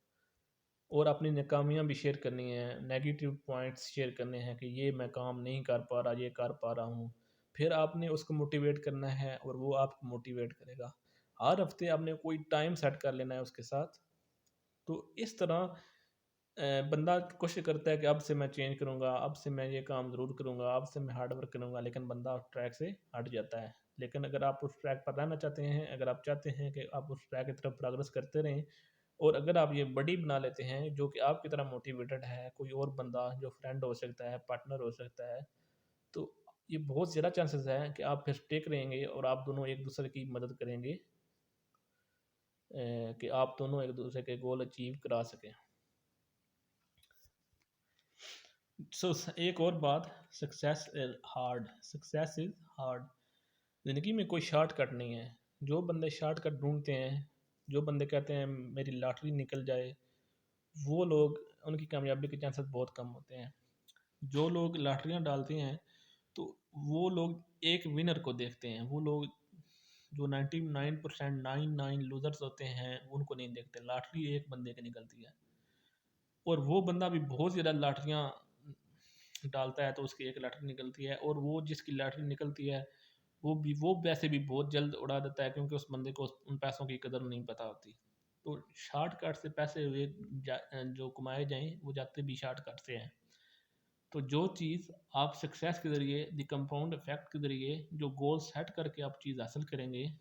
और अपनी नाकामियाँ भी शेयर करनी है, नेगेटिव पॉइंट्स शेयर करने हैं कि ये मैं काम नहीं कर पा रहा, ये कर पा रहा हूँ। फिर आपने उसको मोटिवेट करना है और वो आपको मोटिवेट करेगा। हर हफ्ते आपने कोई टाइम सेट कर लेना है उसके साथ। तो इस तरह बंदा कोशिश करता है कि अब से मैं चेंज करूँगा, अब से मैं ये काम ज़रूर करूँगा, अब से मैं हार्ड वर्क करूँगा, लेकिन बंदा उस ट्रैक से हट जाता है। लेकिन अगर आप उस ट्रैक पर रहना चाहते हैं, अगर आप चाहते हैं कि आप उस ट्रैक की तरफ प्रोग्रेस करते रहें, और अगर आप ये बड़ी बना लेते हैं जो कि आपकी तरह मोटिवेटेड है, कोई और बंदा जो फ्रेंड हो सकता है, पार्टनर हो सकता है, तो ये बहुत ज़्यादा चांसेस हैं कि आप फिर टेक रहेंगे और आप दोनों एक दूसरे की मदद करेंगे, कि आप दोनों एक दूसरे के गोल अचीव करा सकें। सो एक और बात, सक्सेस इज हार्ड। ज़िंदगी में कोई शॉर्टकट नहीं है। जो बंदे शॉर्टकट ढूंढते हैं, जो बंदे कहते हैं मेरी लॉटरी निकल जाए, वो लोग, उनकी कामयाबी के चांसेस बहुत कम होते हैं। जो लोग लॉटरियां डालते हैं तो वो लोग एक विनर को देखते हैं। वो लोग जो 99% 99 लूजर्स होते हैं उनको नहीं देखते। लॉटरी एक बंदे की निकलती है और वो बंदा भी बहुत ज़्यादा लॉटरियां डालता है तो उसकी एक लॉटरी निकलती है, और वो जिसकी लॉटरी निकलती है वो पैसे भी बहुत जल्द उड़ा देता है, क्योंकि उस बंदे को उन पैसों की कदर नहीं पता होती। तो शॉर्टकट से पैसे हुए जो कमाए जाएं वो जाते भी शॉर्टकट से हैं। तो जो चीज़ आप सक्सेस के ज़रिए, द कंपाउंड इफेक्ट के ज़रिए जो गोल सेट करके आप चीज़ हासिल करेंगे,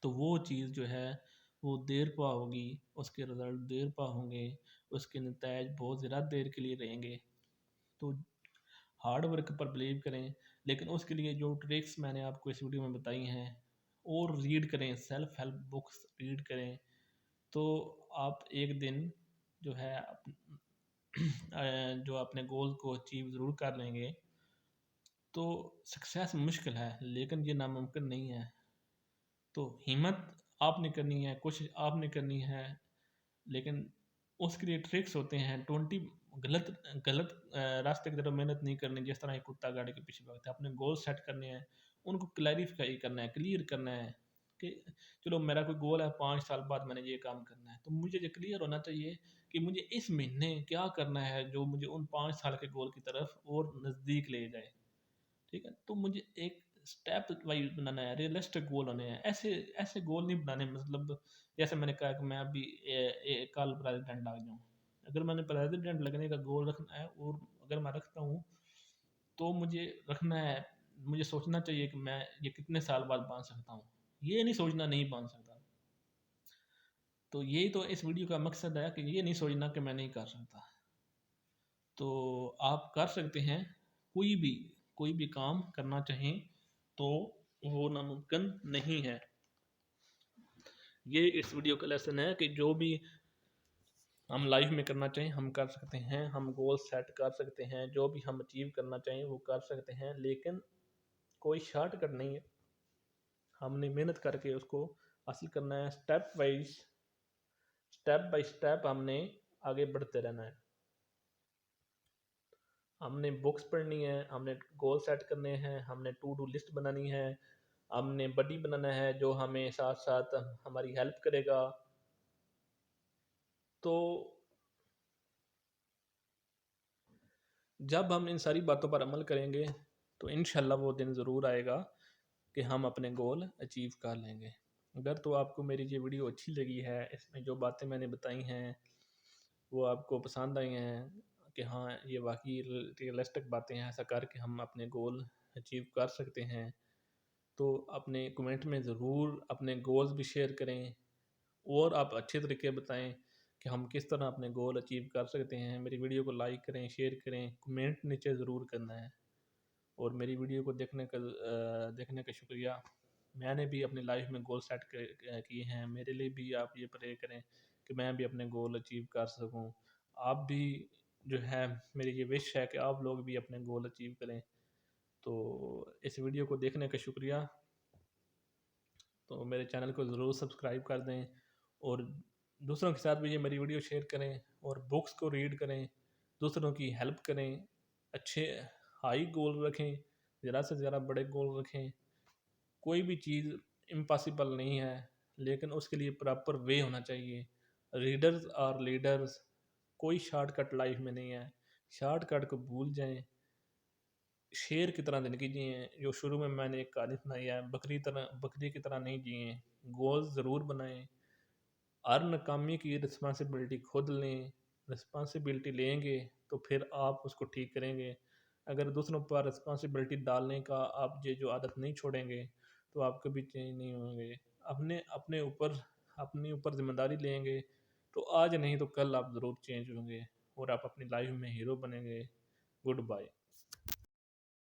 तो वो चीज़ जो है वो देर पा होगी, उसके रिजल्ट देर पा होंगे, उसके नतज बहुत ज़्यादा देर के लिए रहेंगे। तो हार्ड वर्क पर बिलीव करें, लेकिन उसके लिए जो ट्रिक्स मैंने आपको इस वीडियो में बताई हैं, और रीड करें, सेल्फ हेल्प बुक्स रीड करें, तो आप एक दिन जो है जो अपने गोल को अचीव ज़रूर कर लेंगे। तो सक्सेस मुश्किल है लेकिन ये नामुमकिन नहीं है। तो हिम्मत आपने करनी है, कोशिश आपने करनी है, लेकिन उसके लिए ट्रिक्स होते हैं। 20 गलत गलत रास्ते की तरफ मेहनत नहीं करनी, जिस तरह एक कुत्ता गाड़ी के पीछे भागता है। अपने गोल सेट करने हैं, उनको क्लैरिफाई करना है, क्लियर करना है कि चलो मेरा कोई गोल है, 5 साल बाद मैंने ये काम करना है, तो मुझे ये क्लियर होना चाहिए कि मुझे इस महीने क्या करना है जो मुझे उन 5 साल के गोल की तरफ और नज़दीक ले जाए। ठीक है, तो मुझे एक स्टेप वाइज बनाना है, रियलिस्टिक गोल होने हैं। ऐसे ऐसे गोल नहीं बनाने, मतलब जैसे मैंने कहा कि मैं अभी कल प्रेसिडेंट आ जाऊँ। अगर मैंने प्रेसिडेंट लगने का गोल रखना है, और अगर मैं रखता हूँ तो मुझे रखना है, मुझे सोचना चाहिए कि मैं ये कितने साल बाद बांध सकता हूँ, ये नहीं सोचना नहीं बांध सकता। तो यही तो इस वीडियो का मकसद है कि ये नहीं सोचना कि मैं नहीं कर सकता। तो आप कर सकते हैं, कोई भी कोई भी काम करना चाहें तो वो नामुमकिन नहीं है। ये इस वीडियो का लेसन है कि जो भी हम लाइफ में करना चाहें हम कर सकते हैं, हम गोल सेट कर सकते हैं, जो भी हम अचीव करना चाहें वो कर सकते हैं, लेकिन कोई शॉर्टकट नहीं है। हमने मेहनत करके उसको हासिल करना है, स्टेप बाय स्टेप हमने आगे बढ़ते रहना है। हमने बुक्स पढ़नी है, हमने गोल सेट करने हैं, हमने टू डू लिस्ट बनानी है, हमने बडी बनाना है जो हमें साथ साथ हमारी हेल्प करेगा। तो जब हम इन सारी बातों पर अमल करेंगे तो इंशाल्लाह वो दिन ज़रूर आएगा कि हम अपने गोल अचीव कर लेंगे। अगर तो आपको मेरी ये वीडियो अच्छी लगी है, इसमें जो बातें मैंने बताई हैं वो आपको पसंद आई हैं कि हाँ ये वाकई रियलिस्टिक बातें हैं, ऐसा करके हम अपने गोल अचीव कर सकते हैं, तो अपने कमेंट में ज़रूर अपने गोल्स भी शेयर करें और आप अच्छे तरीके बताएं कि हम किस तरह अपने गोल अचीव कर सकते हैं। मेरी वीडियो को लाइक करें, शेयर करें, कमेंट नीचे ज़रूर करना है। और मेरी वीडियो को देखने का शुक्रिया। मैंने भी अपनी लाइफ में गोल सेट किए हैं, मेरे लिए भी आप ये प्रे करें कि मैं भी अपने गोल अचीव कर सकूं। आप भी जो है, मेरी ये विश है कि आप लोग भी अपने गोल अचीव करें। तो इस वीडियो को देखने का शुक्रिया। तो मेरे चैनल को ज़रूर सब्सक्राइब कर दें और दूसरों के साथ भी ये मेरी वीडियो शेयर करें और बुक्स को रीड करें, दूसरों की हेल्प करें, अच्छे हाई गोल रखें, ज़्यादा से ज़्यादा बड़े गोल रखें। कोई भी चीज़ इम्पॉसिबल नहीं है, लेकिन उसके लिए प्रॉपर वे होना चाहिए। रीडर्स और लीडर्स, कोई शॉर्टकट लाइफ में नहीं है। शॉर्टकट को भूल जाएं, शेर की तरह ज़िंदगी जिए। जो शुरू में मैंने एक कहानी सुनाई है, बकरी की तरह नहीं जिए। गोल ज़रूर बनाएं, हर नाकामी की रिस्पॉन्सिबिलिटी खुद लें। रिस्पॉन्सिबिलिटी लेंगे तो फिर आप उसको ठीक करेंगे। अगर दूसरों पर रिस्पॉन्सिबिलिटी डालने का आप ये जो आदत नहीं छोड़ेंगे तो आप कभी चेंज नहीं होंगे। अपने ऊपर जिम्मेदारी लेंगे तो आज नहीं तो कल आप ज़रूर चेंज होंगे और आप अपनी लाइफ में हीरो बनेंगे। Good bye.